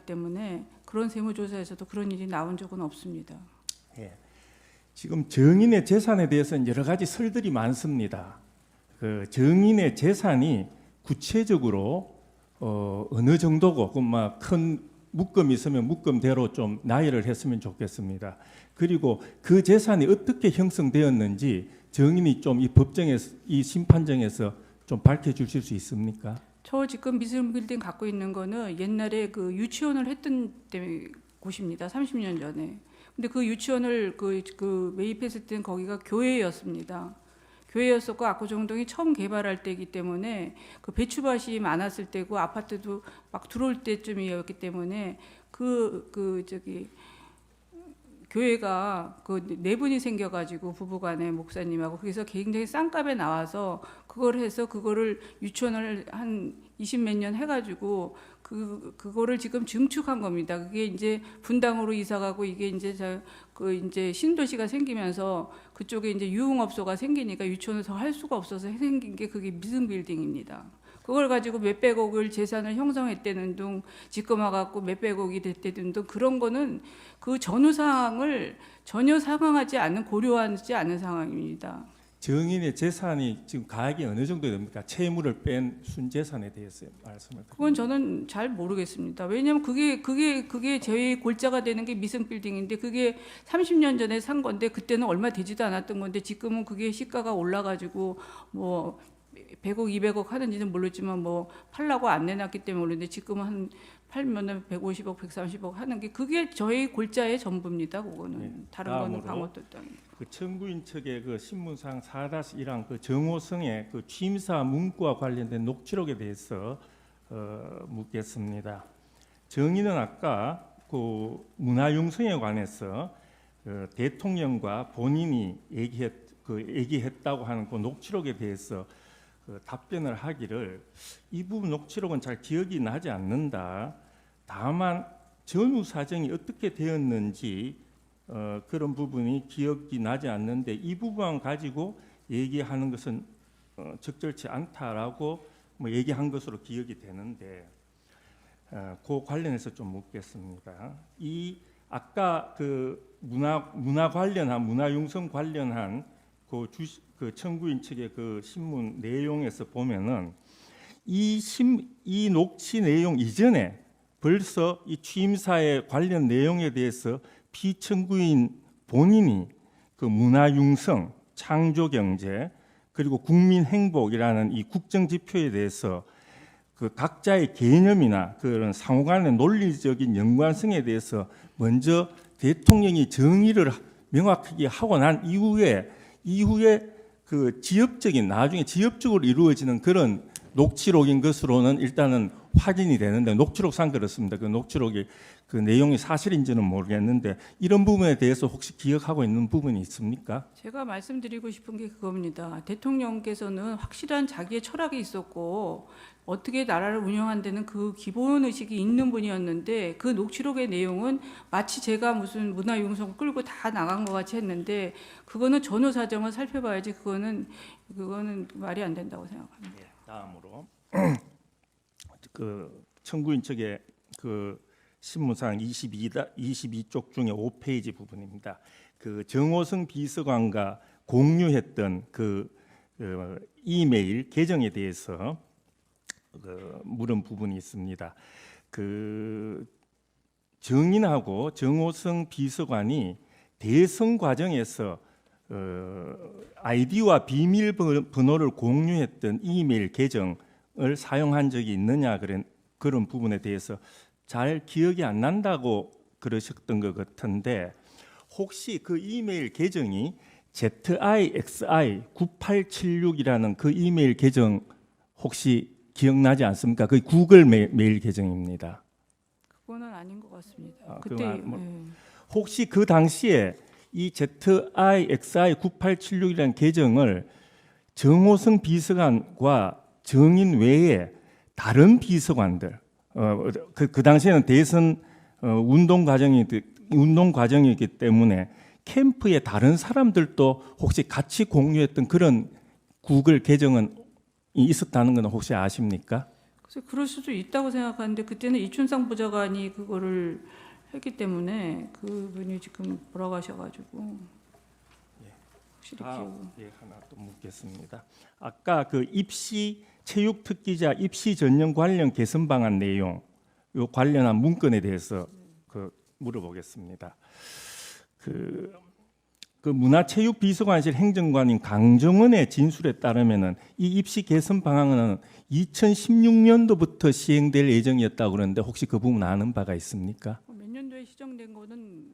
때문에 그런 세무조사에서도 그런 일이 나온 적은 없습니다. 예. 지금 정인의 재산에 대해서는 여러 가지 설들이 많습니다. 그 정인의 재산이 구체적으로 어느 정도고 큰 묶음이 있으면 묶음대로 좀 나열을 했으면 좋겠습니다. 그리고 그 재산이 어떻게 형성되었는지 정인이 좀 이 법정에서 이 심판정에서 좀 밝혀주실 수 있습니까? 저 지금 미술빌딩 갖고 있는 거는 옛날에 그 유치원을 했던 곳입니다. 30년 전에. 근데 그 유치원을 매입했을 때는 거기가 교회였습니다. 교회였었고 압구정동이 처음 개발할 때이기 때문에 그 배추밭이 많았을 때고 아파트도 막 들어올 때쯤이었기 때문에 교회가 그 네 분이 생겨가지고 부부간에 목사님하고 그래서 굉장히 싼 값에 나와서 그거를 유치원을 한 20몇 년 해가지고 그거를 지금 증축한 겁니다. 그게 이제 분당으로 이사가고 이게 이제 신도시가 생기면서 그쪽에 이제 유흥업소가 생기니까 유치원을 더 할 수가 없어서 생긴 게 그게 미승빌딩입니다. 그걸 가지고 몇백억을 재산을 형성했다는 둥, 집금화갖고 몇백억이 됐다는 둥 그런 거는 그 전후 사항을 전혀 상황하지 않는 고려하지 않은 상황입니다. 정인의 재산이 지금 가액이 어느 정도 됩니까? 채무를 뺀 순재산에 대해서 말씀을. 그건 저는 잘 모르겠습니다. 왜냐하면 그게 저희 골자가 되는 게 미승빌딩인데 그게 30년 전에 산 건데 그때는 얼마 되지도 않았던 건데 지금은 그게 시가가 올라가지고 뭐 100억, 200억 하는지는 모르지만 뭐 팔라고 안 내놨기 때문에 모르는데 지금은 한 팔면은 150억, 130억 하는 게 그게 저희 골자의 전부입니다. 그거는 네, 다른 거는 아무것도 아니에요. 그 청구인 측의 그 신문상 4-1항 그 정호성의 그 취임사 문구와 관련된 녹취록에 대해서 묻겠습니다. 정의는 아까 그 문화융성에 관해서 대통령과 본인이 얘기했다고 하는 그 녹취록에 대해서 답변을 하기를 이 부분 녹취록은 잘 기억이 나지 않는다. 다만 전후 사정이 어떻게 되었는지 그런 부분이 기억이 나지 않는데 이 부분 가지고 얘기하는 것은 적절치 않다라고 뭐 얘기한 것으로 기억이 되는데 그 관련해서 좀 묻겠습니다. 이 아까 그 문화 관련한 문화융성 관련한 그 청구인 측의 그 신문 내용에서 보면은 이 녹취 내용 이전에 벌써 이 취임사의 관련 내용에 대해서 피청구인 본인이 그 문화융성, 창조경제 그리고 국민행복이라는 이 국정지표에 대해서 그 각자의 개념이나 그런 상호간의 논리적인 연관성에 대해서 먼저 대통령이 정의를 명확하게 하고 난 이후에 그 나중에 지엽적으로 이루어지는 그런 녹취록인 것으로는 일단은 확인이 되는데 녹취록상 그렇습니다. 그 녹취록이 그 내용이 사실인지는 모르겠는데 이런 부분에 대해서 혹시 기억하고 있는 부분이 있습니까? 제가 말씀드리고 싶은 게 그겁니다. 대통령께서는 확실한 자기의 철학이 있었고 어떻게 나라를 운영한다는 그 기본 의식이 있는 분이었는데 그 녹취록의 내용은 마치 제가 무슨 문화융성을 끌고 다 나간 것 같이 했는데 그거는 전후 사정을 살펴봐야지 그거는 말이 안 된다고 생각합니다. 네, 다음으로 그 청구인 측의 그 신문상 22쪽 중에 5페이지 부분입니다. 그 정호성 비서관과 공유했던 그 이메일 계정에 대해서 물은 부분이 있습니다. 그 정인하고 정호성 비서관이 대선 과정에서 아이디와 비밀번호를 공유했던 이메일 계정을 사용한 적이 있느냐 그런 부분에 대해서 잘 기억이 안 난다고 그러셨던 것 같은데 혹시 그 이메일 계정이 ZIXI9876이라는 그 이메일 계정 혹시 기억나지 않습니까? 그 구글 메일 계정입니다. 그거는 아닌 것 같습니다. 혹시 그 당시에 이 ZIXI9876이라는 계정을 정호성 비서관과 정인 외에 다른 비서관들 그 당시에는 대선 운동 과정이기 때문에 캠프에 다른 사람들도 혹시 같이 공유했던 그런 구글 계정은 있었다는 건 혹시 아십니까? 그래서 그럴 수도 있다고 생각하는데 그때는 이춘상 보좌관이 그거를 했기 때문에 그분이 지금 돌아가셔가지고 확실히 기억. 예, 하나 또 묻겠습니다. 아까 그 입시 체육 특기자 입시 전형 관련 개선 방안 내용, 요 관련한 문건에 대해서 물어보겠습니다. 그 문화체육비서관실 행정관인 강정원의 진술에 따르면은 이 입시 개선 방안은 2016년도부터 시행될 예정이었다고 그러는데 혹시 그 부분 아는 바가 있습니까? 몇 년도에 시정된 거는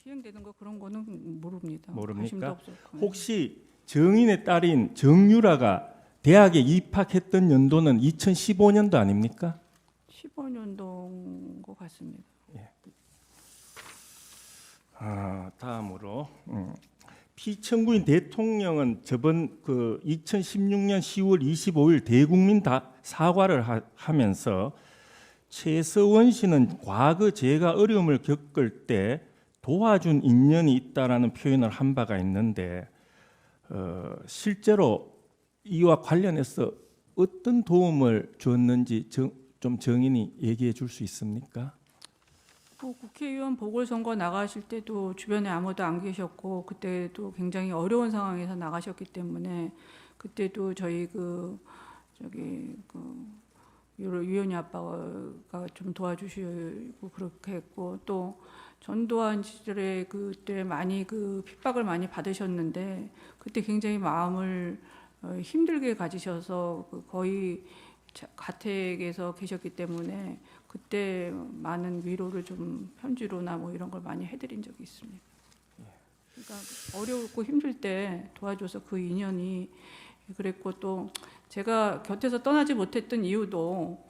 시행되는 거 그런 거는 모릅니다. 모릅니까? 관심도 없었고. 혹시 정인의 딸인 정유라가 대학에 입학했던 연도는 2015년도 아닙니까? 15년도인 것 같습니다. 다음으로 피청구인 대통령은 저번 2016년 10월 25일 대국민 사과를 하면서 최서원 씨는 과거 제가 어려움을 겪을 때 도와준 인연이 있다라는 표현을 한 바가 있는데 실제로 이와 관련해서 어떤 도움을 줬는지 좀 정인이 얘기해 줄 수 있습니까? 국회의원 보궐선거 나가실 때도 주변에 아무도 안 계셨고 그때도 굉장히 어려운 상황에서 나가셨기 때문에 그때도 저희 유연이 아빠가 좀 도와주시고 그렇게 했고 또 전두환 시절에 그때 많이 핍박을 많이 받으셨는데 그때 굉장히 마음을 힘들게 가지셔서 거의 가택에서 계셨기 때문에 그때 많은 위로를 좀 편지로나 뭐 이런 걸 많이 해드린 적이 있습니다. 그러니까 어렵고 힘들 때 도와줘서 그 인연이 그랬고 또 제가 곁에서 떠나지 못했던 이유도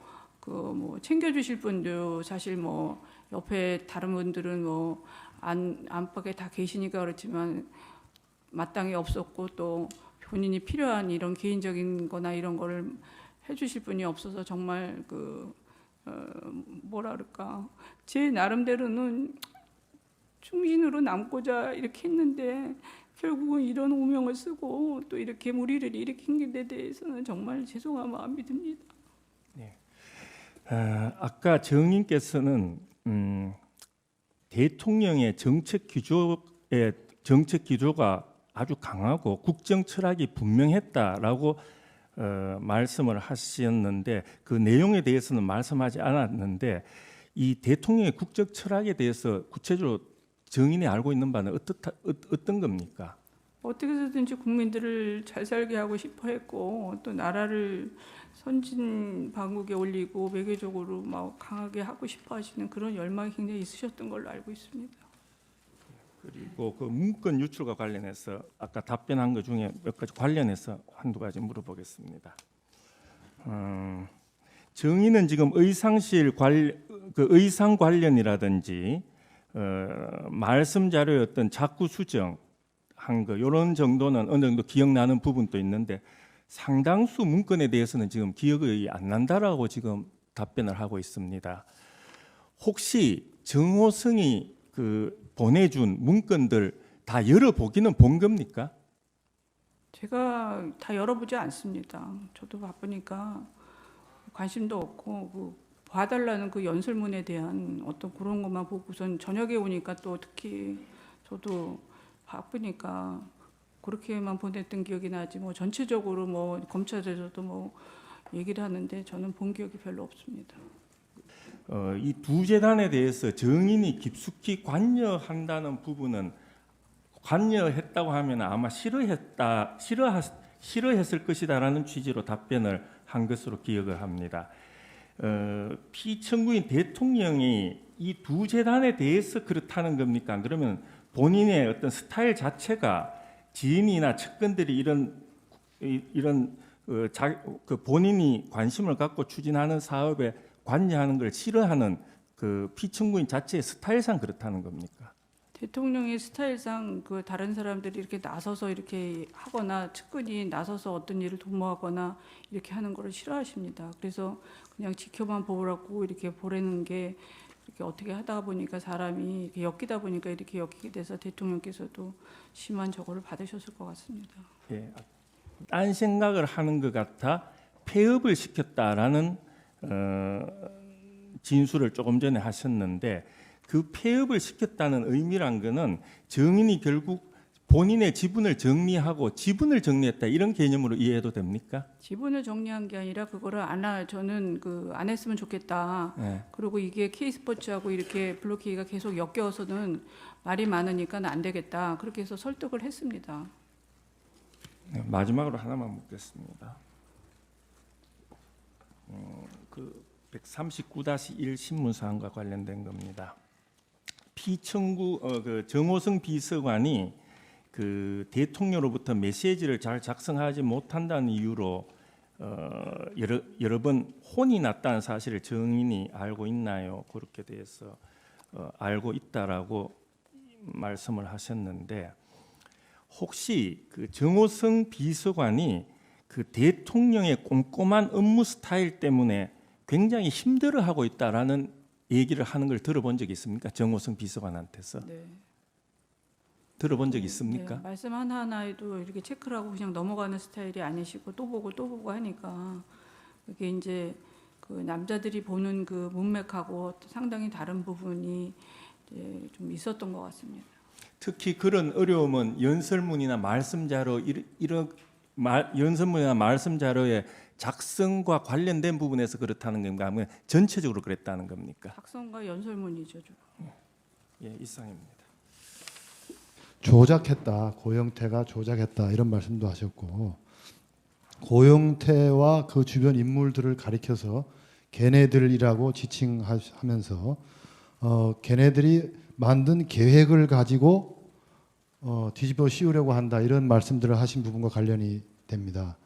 뭐 챙겨주실 분도 사실 뭐 옆에 다른 분들은 뭐 안팎에 다 계시니까 그렇지만 마땅히 없었고 또 본인이 필요한 이런 개인적인 거나 이런 거를 해주실 분이 없어서 정말 뭐라 그럴까 제 나름대로는 충신으로 남고자 이렇게 했는데 결국은 이런 오명을 쓰고 또 이렇게 무리를 일으킨 데 대해서는 정말 죄송한 마음이 듭니다. 네. 아까 정인께서는 대통령의 정책 기조가 아주 강하고 국정 철학이 분명했다라고 말씀을 하셨는데 그 내용에 대해서는 말씀하지 않았는데 이 대통령의 국정 철학에 대해서 구체적으로 정인이 알고 있는 바는 어떤 겁니까? 어떻게 해서든지 국민들을 잘 살게 하고 싶어 했고 또 나라를 선진방국에 올리고 외교적으로 막 강하게 하고 싶어 하시는 그런 열망이 굉장히 있으셨던 걸로 알고 있습니다. 그리고 그 문건 유출과 관련해서 아까 답변한 것 중에 몇 가지 관련해서 한두 가지 물어보겠습니다. 정의는 지금 의상 관련이라든지 말씀 자료였던 자꾸 수정한 거 이런 정도는 어느 정도 기억나는 부분도 있는데 상당수 문건에 대해서는 지금 기억이 안 난다라고 지금 답변을 하고 있습니다. 혹시 정호성이 보내준 문건들 다 열어보기는 본 겁니까? 제가 다 열어보지 않습니다. 저도 바쁘니까 관심도 없고 봐달라는 그 연설문에 대한 어떤 그런 것만 보고선 저녁에 오니까 또 특히 저도 바쁘니까 그렇게만 보냈던 기억이 나지 뭐 전체적으로 뭐 검찰에서도 뭐 얘기를 하는데 저는 본 기억이 별로 없습니다. 이 두 재단에 대해서 정인이 깊숙이 관여한다는 부분은 관여했다고 하면 아마 싫어했을 것이다라는 취지로 답변을 한 것으로 기억을 합니다. 피청구인 대통령이 이 두 재단에 대해서 그렇다는 겁니까? 그러면 본인의 어떤 스타일 자체가 지인이나 측근들이 이런 본인이 관심을 갖고 추진하는 사업에 관여하는 걸 싫어하는 피청구인 자체의 스타일상 그렇다는 겁니까? 대통령의 스타일상 다른 사람들이 이렇게 나서서 이렇게 하거나 측근이 나서서 어떤 일을 도모하거나 이렇게 하는 거를 싫어하십니다. 그래서 그냥 지켜만 보라고 이렇게 보내는 게 이렇게 어떻게 하다 보니까 사람이 이렇게 엮이다 보니까 이렇게 엮이게 돼서 대통령께서도 심한 저거를 받으셨을 것 같습니다. 예, 딴 생각을 하는 것 같아 폐업을 시켰다라는 진술을 조금 전에 하셨는데 그 폐업을 시켰다는 의미란 거는 증인이 결국 본인의 지분을 정리하고 지분을 정리했다 이런 개념으로 이해해도 됩니까? 지분을 정리한 게 아니라 그거를 저는 안 했으면 좋겠다. 네. 그리고 이게 K스포츠하고 이렇게 블로케이가 계속 엮여서는 말이 많으니까 안 되겠다. 그렇게 해서 설득을 했습니다. 네, 마지막으로 하나만 묻겠습니다. 그 139-1 신문사항과 관련된 겁니다. 피청구 그 정호성 비서관이 그 대통령으로부터 메시지를 잘 작성하지 못한다는 이유로 여러 번 혼이 났다는 사실을 증인이 알고 있나요? 그렇게 돼서 알고 있다라고 말씀을 하셨는데 혹시 그 정호성 비서관이 그 대통령의 꼼꼼한 업무 스타일 때문에 굉장히 힘들어하고 있다라는 얘기를 하는 걸 들어본 적이 있습니까? 정호성 비서관한테서 네. 들어본 적 있습니까? 네, 말씀 하나하나에도 이렇게 체크를 하고 그냥 넘어가는 스타일이 아니시고 또 보고 하니까 그게 이제 그 남자들이 보는 그 문맥하고 상당히 다른 부분이 이제 좀 있었던 것 같습니다. 특히 그런 어려움은 연설문이나 말씀 자료 연설문이나 말씀 자료의 작성과 관련된 부분에서 그렇다는 건가 하면 전체적으로 그랬다는 겁니까? 작성과 연설문이죠. 예, 이상입니다. 조작했다. 고영태가 조작했다. 이런 말씀도 하셨고 고영태와 그 주변 인물들을 가리켜서 걔네들이라고 지칭하면서 걔네들이 만든 계획을 가지고 뒤집어 씌우려고 한다. 이런 말씀들을 하신 부분과 관련이 됩니다.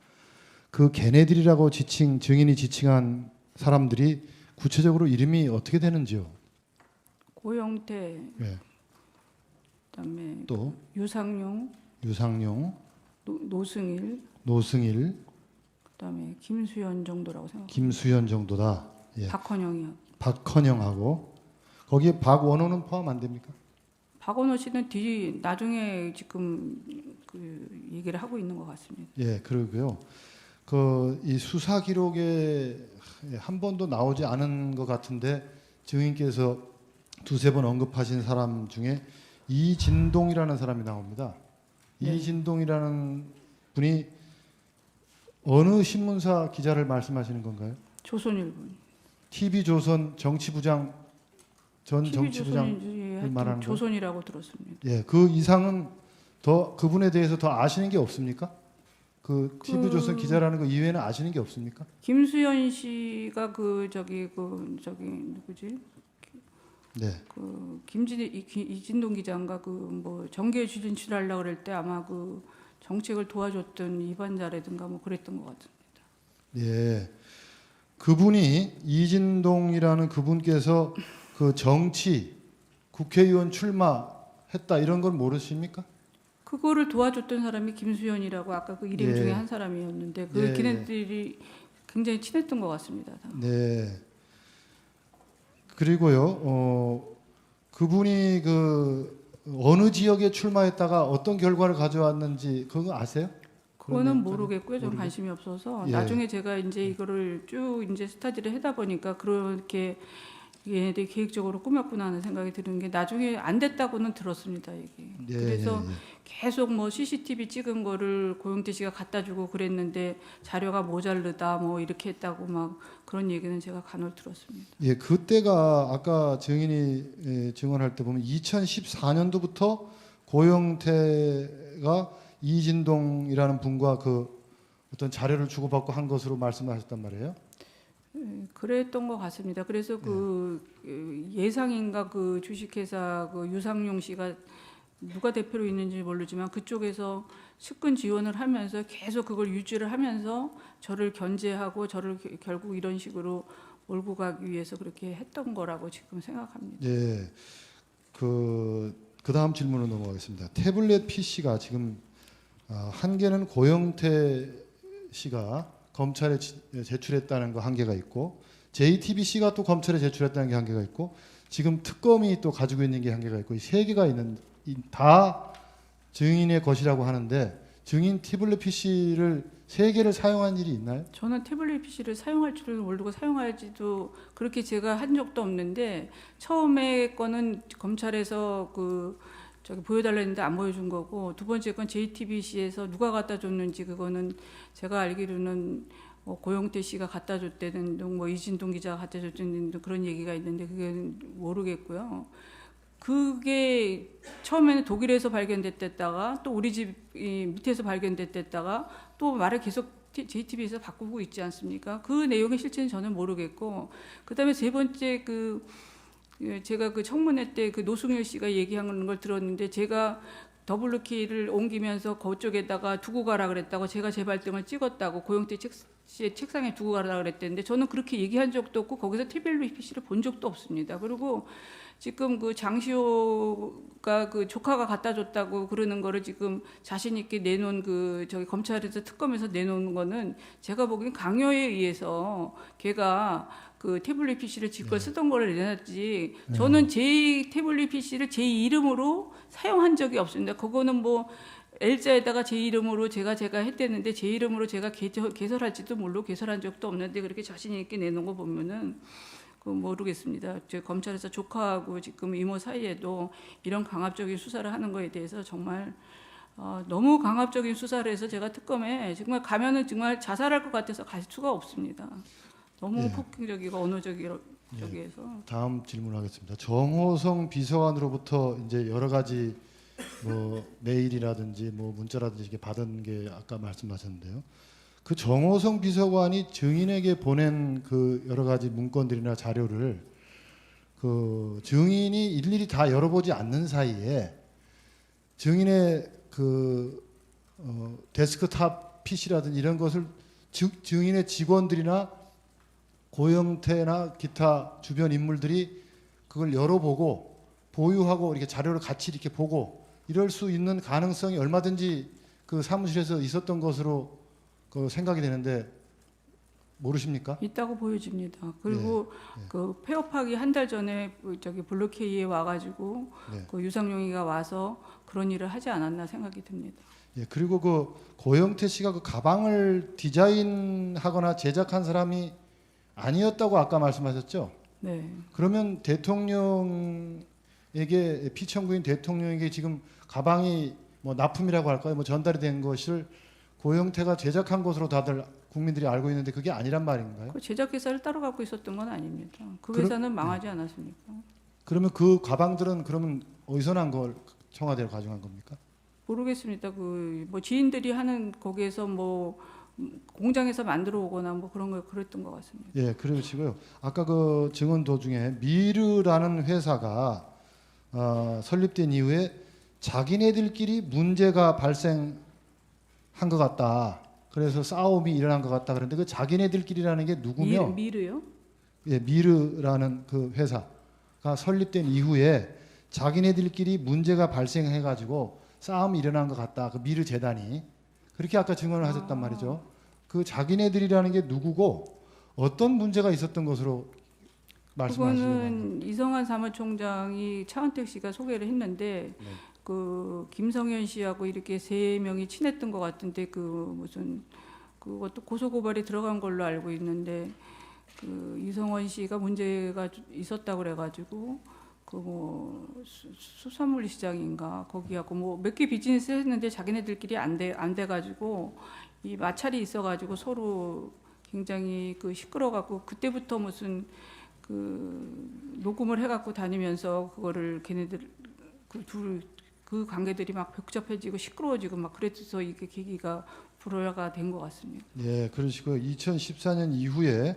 그 걔네들이라고 증인이 지칭한 사람들이 구체적으로 이름이 어떻게 되는지요? 고영태, 네. 그다음에 또 유상용, 노승일, 그다음에 김수현 정도라고 생각합니다. 김수현 정도다. 예. 박헌영이요. 박헌영하고 거기에 박원호는 포함 안 됩니까? 박원호 씨는 나중에 지금 그 얘기를 하고 있는 것 같습니다. 예, 그러고요. 그 이 수사 기록에 한 번도 나오지 않은 것 같은데 증인께서 두세 번 언급하신 사람 중에 이진동이라는 사람이 나옵니다. 네. 이진동이라는 분이 어느 신문사 기자를 말씀하시는 건가요? 조선일보. TV조선 정치부장 전 정치부장을 TV조선인지 말하는 거예요? 조선이라고 들었습니다. 예, 그 이상은 더 그분에 대해서 더 아시는 게 없습니까? 그 TV조선 기자라는 거 이외에는 아시는 게 없습니까? 김수현 씨가 누구지? 네. 그 이진동 기자인가 그 뭐 정계 진출하려고 그럴 때 아마 그 정책을 도와줬던 이반자라든가 뭐 그랬던 것 같습니다. 예. 그분이 이진동이라는 그분께서 그 정치 국회의원 출마했다 이런 건 모르십니까? 그거를 도와줬던 사람이 김수현이라고 아까 그 이름 예. 중에 한 사람이었는데 그 예, 걔네들이 굉장히 친했던 것 같습니다. 다. 네. 그리고요, 그분이 그 어느 지역에 출마했다가 어떤 결과를 가져왔는지 그거 아세요? 그거는 모르겠고요. 전 관심이 없어서 예. 나중에 제가 이제 이거를 쭉 이제 스타디를 하다 보니까 그렇게 얘네들이 계획적으로 꾸몄구나 하는 생각이 드는 게 나중에 안 됐다고는 들었습니다. 이게. 예, 그래서 예, 예. 계속 뭐 CCTV 찍은 거를 고영태 씨가 갖다 주고 그랬는데 자료가 모자르다 뭐 이렇게 했다고 막 그런 얘기는 제가 간혹 들었습니다. 예, 그때가 아까 증인이 증언할 때 보면 2014년도부터 고영태가 이진동이라는 분과 그 어떤 자료를 주고받고 한 것으로 말씀하셨단 말이에요. 그랬던 것 같습니다. 그래서 그 예상인가 그 주식회사 그 유상용 씨가 누가 대표로 있는지 모르지만 그쪽에서 측근 지원을 하면서 계속 그걸 유지를 하면서 저를 견제하고 저를 결국 이런 식으로 몰고 가기 위해서 그렇게 했던 거라고 지금 생각합니다. 예, 그 다음 질문으로 넘어가겠습니다. 태블릿 PC가 지금 한 개는 고영태 씨가 검찰에 제출했다는 거 한 개가 있고 JTBC가 또 검찰에 제출했다는 게 한 개가 있고 지금 특검이 또 가지고 있는 게 한 개가 있고 이 세 개가 있는 다 증인의 것이라고 하는데 증인 태블릿 PC를 3개를 사용한 일이 있나요? 저는 태블릿 PC를 사용할 줄은 모르고 사용하지도 그렇게 제가 한 적도 없는데 처음에 거는 검찰에서 저기 보여달라 했는데 안 보여준 거고 두 번째 건 JTBC에서 누가 갖다 줬는지 그거는 제가 알기로는 고영태 씨가 갖다 줬다는 뭐 이진동 기자가 갖다 줬다는 그런 얘기가 있는데 그게 모르겠고요. 그게 처음에는 독일에서 발견됐다가 또 우리 집 밑에서 발견됐다가 또 말을 계속 JTBC에서 바꾸고 있지 않습니까? 그 내용의 실체는 저는 모르겠고 그다음에 세 번째 제가 그 청문회 때 그 노승일 씨가 얘기하는 걸 들었는데 제가 더블루키를 옮기면서 그쪽에다가 두고 가라 그랬다고 제가 제 발등을 찍었다고 고영태 씨의 책상에 두고 가라 그랬는데 저는 그렇게 얘기한 적도 없고 거기서 태블릿 PC를 본 적도 없습니다. 그리고 지금 그 장시호가 그 조카가 갖다 줬다고 그러는 거를 지금 자신 있게 내놓은 저기 검찰에서 특검에서 내놓은 거는 제가 보기엔 강요에 의해서 걔가 그 태블릿 PC를 지껏 쓰던 거를 내놨지 저는 제 태블릿 PC를 제 이름으로 사용한 적이 없습니다. 그거는 뭐 L자에다가 제 이름으로 제가 했대는데 제 이름으로 제가 개설할지도 모르고 개설한 적도 없는데 그렇게 자신 있게 내놓은 거 보면은 모르겠습니다. 제 검찰에서 조카하고 지금 이모 사이에도 이런 강압적인 수사를 하는 거에 대해서 정말 너무 강압적인 수사를 해서 제가 특검에 정말 가면은 정말 자살할 것 같아서 갈 수가 없습니다. 너무 폭행적이고 언어적이해서. 다음 질문하겠습니다. 정호성 비서관으로부터 이제 여러 가지 뭐 메일이라든지 뭐 문자라든지 이렇게 받은 게 아까 말씀하셨는데요. 그 정호성 비서관이 증인에게 보낸 그 여러 가지 문건들이나 자료를 그 증인이 일일이 다 열어보지 않는 사이에 증인의 데스크탑 PC라든지 이런 것을 증인의 직원들이나 고영태나 기타 주변 인물들이 그걸 열어보고 보유하고 이렇게 자료를 같이 이렇게 보고 이럴 수 있는 가능성이 얼마든지 그 사무실에서 있었던 것으로 생각이 되는데 모르십니까? 있다고 보여집니다. 그리고 그 폐업하기 한 달 전에 저기 블루케이에 와가지고 그 유상용이가 와서 그런 일을 하지 않았나 생각이 듭니다. 예, 그리고 그 고영태 씨가 그 가방을 디자인하거나 제작한 사람이 아니었다고 아까 말씀하셨죠? 네. 그러면 대통령에게 피청구인 대통령에게 지금 가방이 뭐 납품이라고 할까요? 뭐 전달이 된 것을 고영태가 제작한 것으로 다들 국민들이 알고 있는데 그게 아니란 말인가요? 그 제작 회사를 따로 갖고 있었던 건 아닙니다. 그 회사는 망하지 않았습니까? 그러면 그 가방들은 그러면 어디서 난 걸 청와대로 가져간 겁니까? 모르겠습니다. 뭐 지인들이 하는 거기에서 뭐 공장에서 만들어 오거나 뭐 그런 걸 그랬던 것 같습니다. 예, 그러시고요. 아까 그 증언 도중에 미르라는 회사가 설립된 이후에 자기네들끼리 문제가 발생한 것 같다. 그래서 싸움이 일어난 것 같다. 그런데 그 자기네들끼리라는 게 누구며? 미르요? 예, 미르라는 그 회사가 설립된 이후에 자기네들끼리 문제가 발생해가지고 싸움이 일어난 것 같다. 그 미르 재단이 그렇게 아까 증언을 하셨단 말이죠. 그 자기네들이라는 게 누구고 어떤 문제가 있었던 것으로 말씀하시는 그거는 이성한 사무총장이 차은택 씨가 소개를 했는데 그 김성현 씨하고 이렇게 세 명이 친했던 것 같은데 그것도 고소고발이 들어간 걸로 알고 있는데 그 이성원 씨가 문제가 있었다고 그래가지고 수산물 시장인가 거기하고 뭐 몇 개 비즈니스 했는데 자기네들끼리 안 돼가지고 이 마찰이 있어가지고 서로 굉장히 시끄러워갖고 그때부터 무슨 녹음을 해갖고 다니면서 그거를 걔네들 그 관계들이 막 복잡해지고 시끄러워지고 막 그래서 이게 계기가 불화가 된 것 같습니다. 예, 그러시고요. 2014년 이후에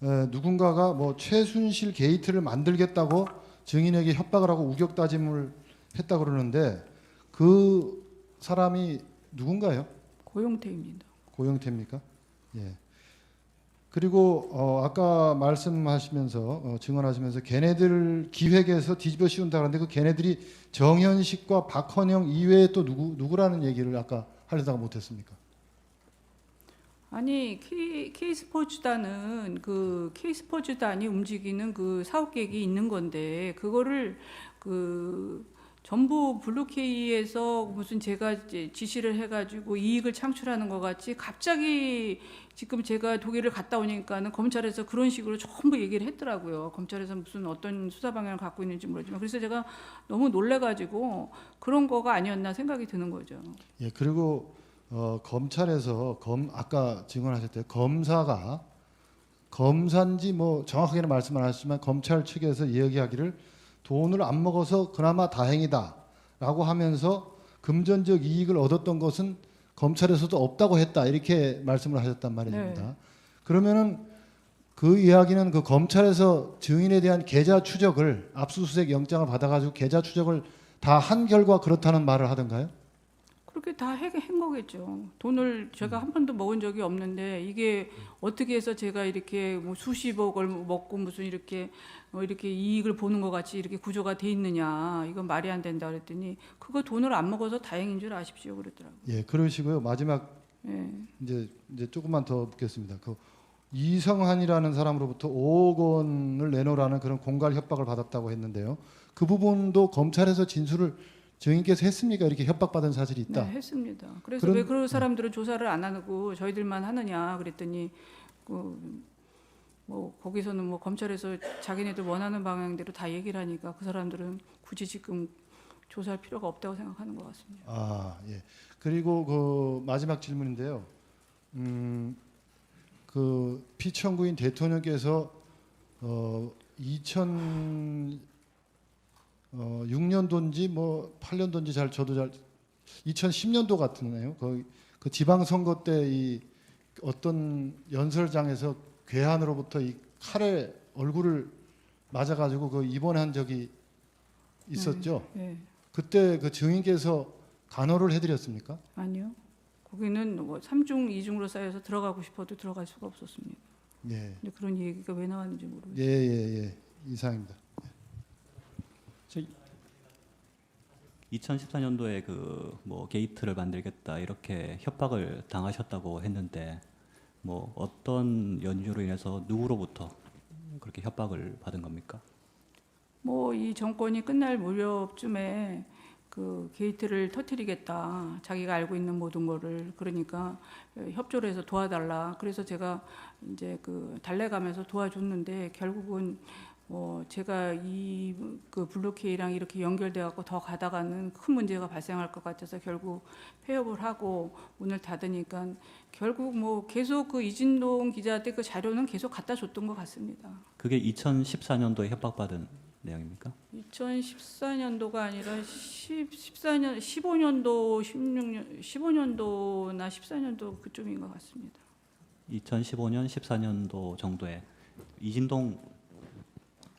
누군가가 뭐 최순실 게이트를 만들겠다고 증인에게 협박을 하고 우격다짐을 했다 그러는데 그 사람이 누군가요? 고영태입니다. 고영태입니까? 예. 그리고 아까 말씀하시면서 증언하시면서 걔네들 기획에서 뒤집어 씌운다 그러는데 그 걔네들이 정현식과 박헌영 이외에 또 누구라는 얘기를 아까 하려다가 못했습니까? 아니 K스포츠단은 K스포츠단이 움직이는 그 사업 계획이 있는 건데 그거를 전부 블루케이에서 무슨 제가 이제 지시를 해가지고 이익을 창출하는 것 같이 갑자기 지금 제가 독일을 갔다 오니까는 검찰에서 그런 식으로 전부 얘기를 했더라고요. 검찰에서 무슨 어떤 수사 방향을 갖고 있는지 모르지만 그래서 제가 너무 놀래가지고 그런 거가 아니었나 생각이 드는 거죠. 예, 그리고 검찰에서 아까 증언하셨대요. 검사가 검사인지 뭐 정확하게는 말씀 안 하셨지만 검찰 측에서 이야기하기를 돈을 안 먹어서 그나마 다행이다라고 하면서 금전적 이익을 얻었던 것은 검찰에서도 없다고 했다 이렇게 말씀을 하셨단 말입니다. 네. 그러면은 그 이야기는 그 검찰에서 증인에 대한 계좌 추적을 압수수색 영장을 받아가지고 계좌 추적을 다 한 결과 그렇다는 말을 하던가요? 그렇게 다 한 거겠죠. 돈을 제가 한 번도 먹은 적이 없는데 이게 어떻게 해서 제가 이렇게 뭐 수십억을 먹고 무슨 이렇게 이렇게 이익을 보는 것 같이 이렇게 구조가 돼 있느냐 이건 말이 안 된다 그랬더니 그거 돈을 안 먹어서 다행인 줄 아십시오 그랬더라고요. 예, 그러시고요. 마지막 예. 이제 조금만 더 묻겠습니다. 그 이성한이라는 사람으로부터 5억 원을 내놓으라는 그런 공갈 협박을 받았다고 했는데요. 그 부분도 검찰에서 진술을 증인께서 했습니까? 이렇게 협박받은 사실이 있다. 네, 했습니다. 그래서 그런- 왜 그런 사람들은 조사를 안 하고 저희들만 하느냐 그랬더니 뭐 거기서는 뭐 검찰에서 자기네들 원하는 방향대로 다 얘기를 하니까 그 사람들은 굳이 지금 조사할 필요가 없다고 생각하는 것 같습니다. 아, 예. 그리고 그 마지막 질문인데요. 그 피청구인 대통령께서 2006년도인지 뭐 8년도인지 저도 잘 2010년도 같은데요. 그 지방선거 때 이 어떤 연설장에서 괴한으로부터 이 칼에 얼굴을 맞아가지고 그 입원한 적이 있었죠. 네. 그때 그 증인께서 간호를 해드렸습니까? 아니요. 거기는 뭐 3중 2중으로 쌓여서 들어가고 싶어도 들어갈 수가 없었습니다. 예, 근데 그런 얘기가 왜 나왔는지 모르겠어요. 예. 이상입니다. 2014년도에 그 뭐 게이트를 만들겠다 이렇게 협박을 당하셨다고 했는데 뭐 어떤 연유로 인해서 누구로부터 그렇게 협박을 받은 겁니까? 뭐 이 정권이 끝날 무렵쯤에 그 게이트를 터뜨리겠다. 자기가 알고 있는 모든 거를 그러니까 협조를 해서 도와달라. 그래서 제가 이제 그 달래가면서 도와줬는데 결국은 뭐 제가 이 그 블루케이랑 이렇게 연결돼 갖고 더 가다가는 큰 문제가 발생할 것 같아서 결국 폐업을 하고 문을 닫으니까 결국 뭐 계속 그 이진동 기자한테 그 자료는 계속 갖다 줬던 것 같습니다. 그게 2014년도에 협박받은 내용입니까? 2014년도가 아니라 14년, 15년도, 16년, 15년도나 14년도 그쯤인 것 같습니다. 2015년, 14년도 정도에 이진동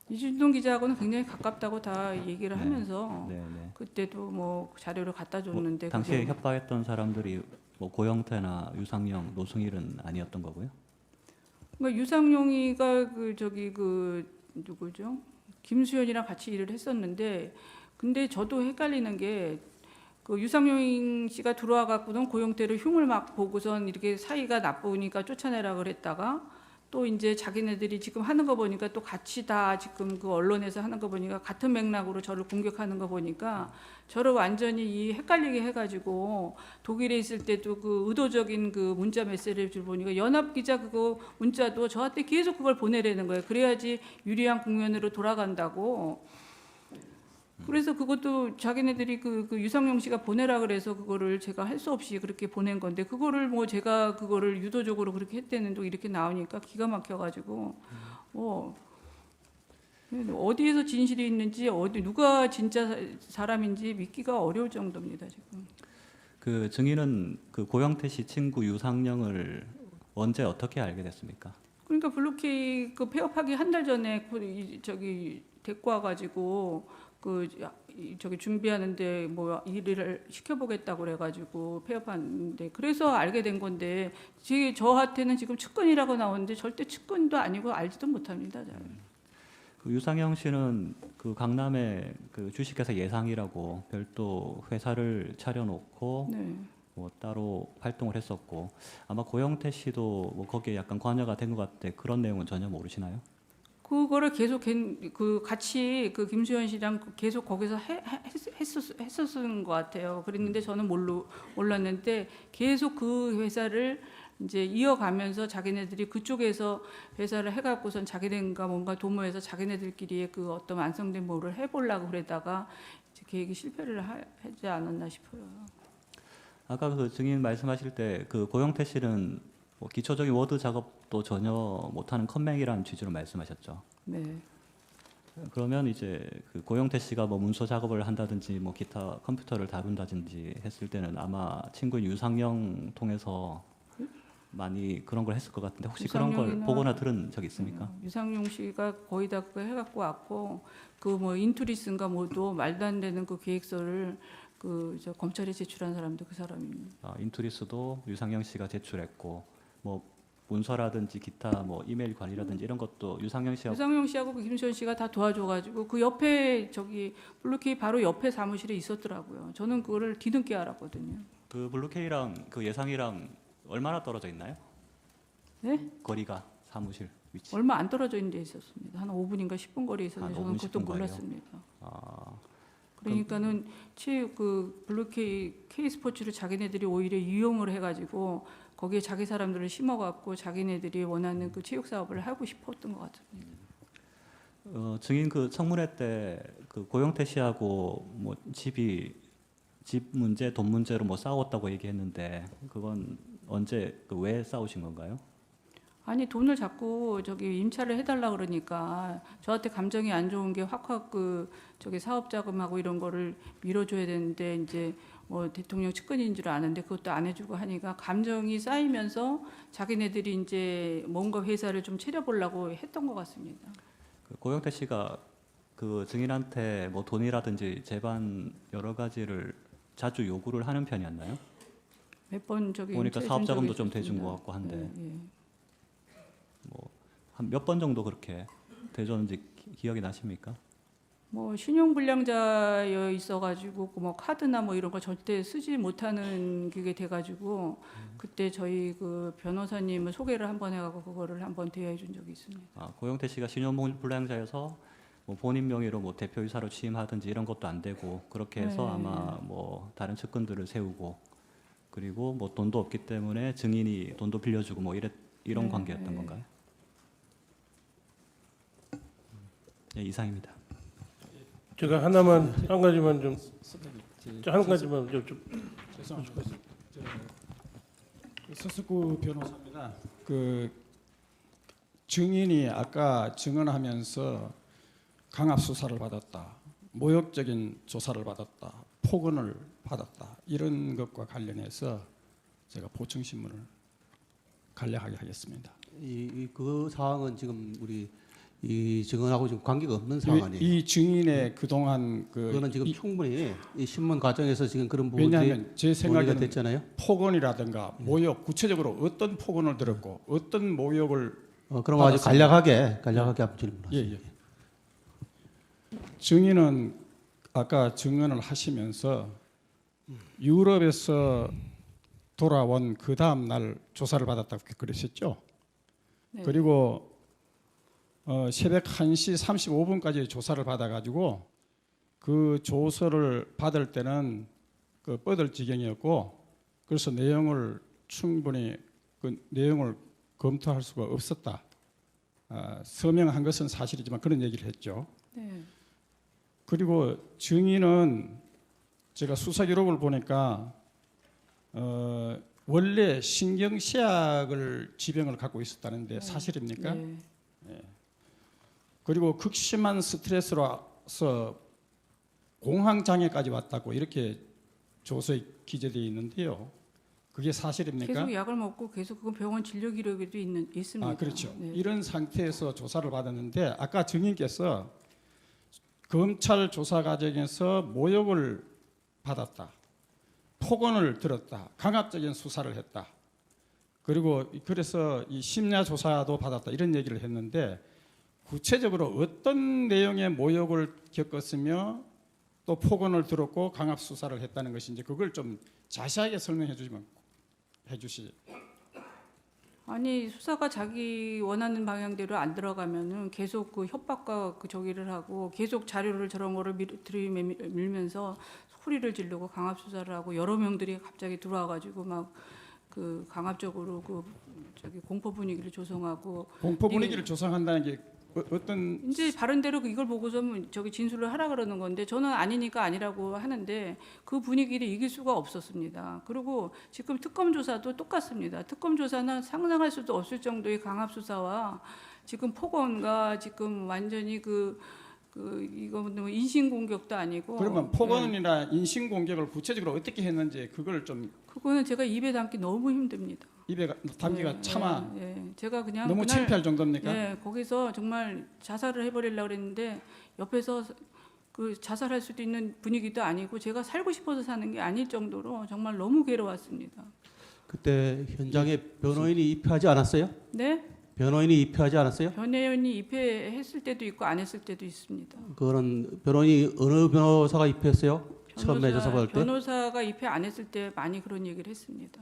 이준동 기자하고는 굉장히 가깝다고 다 얘기를 네. 하면서 네네. 그때도 뭐 자료를 갖다 줬는데 당시에 그게 협박했던 사람들이 뭐 고영태나 유상영, 노승일은 아니었던 거고요. 그러니까 유상용이가 그 저기 그 누구죠? 김수현이랑 같이 일을 했었는데 근데 저도 헷갈리는 게 그 유상용 씨가 들어와 갖고는 고영태를 흉을 막 보고선 이렇게 사이가 나쁘니까 쫓아내라 그랬다가 또 이제 자기네들이 지금 하는 거 보니까 또 같이 다 지금 그 언론에서 하는 거 보니까 같은 맥락으로 저를 공격하는 거 보니까 저를 완전히 이 헷갈리게 해가지고 독일에 있을 때도 그 의도적인 그 문자 메시지를 보니까 연합 기자 그거 문자도 저한테 계속 그걸 보내라는 거예요. 그래야지 유리한 국면으로 돌아간다고. 그래서 그것도 자기네들이 그 유상용 씨가 보내라 그래서 그거를 제가 할 수 없이 그렇게 보낸 건데 그거를 뭐 제가 그거를 유도적으로 그렇게 했다는 또 이렇게 나오니까 기가 막혀가지고 어디에서 진실이 있는지 누가 진짜 사람인지 믿기가 어려울 정도입니다 지금. 그 증인은 그 고영태 씨 친구 유상영을 언제 어떻게 알게 됐습니까? 그러니까 블루케이 그 폐업하기 한 달 전에 저기 데리고 와가지고 저기 준비하는데 뭐 일을 시켜보겠다고 그래가지고 폐업하는데 그래서 알게 된 건데 저한테는 지금 측근이라고 나오는데 절대 측근도 아니고 알지도 못합니다. 잘. 그 유상영 씨는 그 강남에 그 주식회사 예상이라고 별도 회사를 차려놓고 네. 뭐 따로 활동을 했었고 아마 고영태 씨도 뭐 거기에 약간 관여가 된 것 같은데 그런 내용은 전혀 모르시나요? 그거를 계속 그 같이 그 김수현 씨랑 계속 거기서 했었는 것 같아요. 그랬는데 저는 몰랐는데 계속 그 회사를 이제 이어가면서 자기네들이 그쪽에서 회사를 해갖고선 자기네가 뭔가 도모해서 자기네들끼리의 그 어떤 완성된 뭐를 해보려고 그러다가 이제 계획이 실패를 하지 않았나 싶어요. 아까 그 증인 말씀하실 때 그 고영태 씨는 뭐 기초적인 워드 작업도 전혀 못하는 컴맹이라는 취지로 말씀하셨죠. 네. 그러면 이제 그 고영태 씨가 뭐 문서 작업을 한다든지 뭐 기타 컴퓨터를 다룬다든지 했을 때는 아마 친구인 유상영 통해서 많이 그런 걸 했을 것 같은데 혹시 그런 걸 유상영이나- 보거나 들은 적 있습니까? 유상용 씨가 거의 다 그거 해갖고 왔고 그 뭐 인투리스인가 뭐도 말도 안 되는 그 계획서를 그 저 검찰에 제출한 사람도 그 사람입니다. 아, 인투리스도 유상영 씨가 제출했고 뭐 문서라든지 기타 뭐 이메일 관리라든지 이런 것도 유상영 씨하고 유상용 씨하고 그 김수현 씨가 다 도와줘가지고 그 옆에 저기 블루케이 바로 옆에 사무실에 있었더라고요. 저는 그거를 뒤늦게 알았거든요. 그 블루케이랑 그 예상이랑 얼마나 떨어져 있나요? 네? 거리가 사무실 위치. 얼마 안 떨어져 있는 데 있었습니다. 한 5분인가 10분 거리에 있었는데 한 저는 5분, 그것도 10분 거리요? 몰랐습니다. 아, 그러니까는 그 블루케이 K스포츠를 자기네들이 오히려 이용을 해가지고 거기에 자기 사람들을 심어갖고 자기네들이 원하는 그 체육 사업을 하고 싶었던 것 같습니다. 증인 그 청문회 때 그 고영태 씨하고 뭐 집 문제, 돈 문제로 뭐 싸웠다고 얘기했는데 그건 언제 그 왜 싸우신 건가요? 아니 돈을 자꾸 저기 임차를 해달라 그러니까 저한테 감정이 안 좋은 게 확확 그 저기 사업 자금하고 이런 거를 밀어줘야 되는데 이제 뭐 대통령 측근인 줄 아는데 그것도 안 해주고 하니까 감정이 쌓이면서 자기네들이 이제 뭔가 회사를 좀 차려보려고 했던 것 같습니다. 그 고영태 씨가 그 증인한테 뭐 돈이라든지 제반 여러 가지를 자주 요구를 하는 편이었나요? 몇 번 저기 보니까 임차해 사업 준 적이 자금도 좀 대준 있었습니다. 것 같고 한데 예, 예. 한 몇 번 정도 그렇게 대줬는지 기억이 나십니까? 뭐 신용불량자여 있어가지고 뭐 카드나 뭐 이런 거 절대 쓰지 못하는 그게 돼가지고 그때 저희 그 변호사님을 소개를 한번 해가고 그거를 한번 대여해 준 적이 있습니다. 아, 고영태 씨가 신용불량자여서 뭐 본인 명의로 뭐 대표이사로 취임하든지 이런 것도 안 되고 그렇게 해서 네. 아마 뭐 다른 측근들을 세우고 그리고 뭐 돈도 없기 때문에 증인이 돈도 빌려주고 뭐 이런 네, 관계였던 네. 건가요? 네, 이상입니다. 제가 하나만 한 가지만 좀 죄송합니다. 서석구 변호사입니다. 그 증인이 아까 증언하면서 강압 수사를 받았다, 모욕적인 조사를 받았다, 폭언을 받았다 이런 것과 관련해서 제가 보충 신문을 간략하게 하겠습니다. 그 사항은 지금 우리 이 증언하고 지금 관계가 없는 상황 아니에요? 이 증인의 그동안 그거는 지금 충분히 이 신문 과정에서 지금 그런 부분이 왜냐하면 제 논의가 생각에는 됐잖아요. 폭언이라든가 모욕, 구체적으로 어떤 폭언을 들었고 어떤 모욕을 그럼 아주 간략하게 한번 질문하세요. 예, 예. 증인은 아까 증언을 하시면서 유럽에서 돌아온 그 다음 날 조사를 받았다고 그러셨죠? 네. 그리고 새벽 1시 35분까지 조사를 받아가지고 그 조서를 받을 때는 그 뻗을 지경이었고 그래서 내용을 충분히 그 내용을 검토할 수가 없었다. 서명한 것은 사실이지만 그런 얘기를 했죠. 네. 그리고 증인은 제가 수사 기록을 보니까 원래 신경쇠약을 지병을 갖고 있었다는데 사실입니까? 네. 그리고 극심한 스트레스로서 공황 장애까지 왔다고 이렇게 조서에 기재되어 있는데요. 그게 사실입니까? 계속 약을 먹고 계속 그 병원 진료 기록에도 있습니다. 아, 그렇죠. 네. 이런 상태에서 조사를 받았는데 아까 증인께서 검찰 조사 과정에서 모욕을 받았다, 폭언을 들었다, 강압적인 수사를 했다. 그리고 그래서 이 심야 조사도 받았다 이런 얘기를 했는데 구체적으로 어떤 내용의 모욕을 겪었으며 또 폭언을 들었고 강압 수사를 했다는 것인지 그걸 좀 자세하게 설명해 주시면 해주시. 아니 수사가 자기 원하는 방향대로 안 들어가면은 계속 그 협박과 그 저기를 하고 계속 자료를 저런 거를 들이밀면서 소리를 지르고 강압 수사를 하고 여러 명들이 갑자기 들어와가지고 막 그 강압적으로 그 저기 공포 분위기를 조성하고 공포 이게- 분위기를 조성한다는 게 어떤 이제 바른대로 이걸 보고서 저기 진술을 하라 그러는 건데 저는 아니니까 아니라고 하는데 그 분위기를 이길 수가 없었습니다. 그리고 지금 특검 조사도 똑같습니다. 특검 조사는 상상할 수도 없을 정도의 강압 수사와 지금 폭언과 지금 완전히 이거는 인신 공격도 아니고 그러면 폭언이나 인신 공격을 구체적으로 어떻게 했는지 그걸 좀 그거는 제가 입에 담기 너무 힘듭니다. 입에 담기가 예, 차마 예, 예. 제가 그냥 너무 그날 창피할 정도입니까? 예, 거기서 정말 자살을 해버리려고 그랬는데 옆에서 그 자살할 수도 있는 분위기도 아니고 제가 살고 싶어서 사는 게 아닐 정도로 정말 너무 괴로웠습니다. 그때 현장에 변호인이 입회하지 않았어요? 네? 변호인이 입회하지 않았어요? 변호인이 입회했을 때도 있고 안 했을 때도 있습니다. 그런 변호인이 어느 변호사가 입회했어요? 처음에 조사받을 때? 변호사가 입회 안 했을 때 많이 그런 얘기를 했습니다.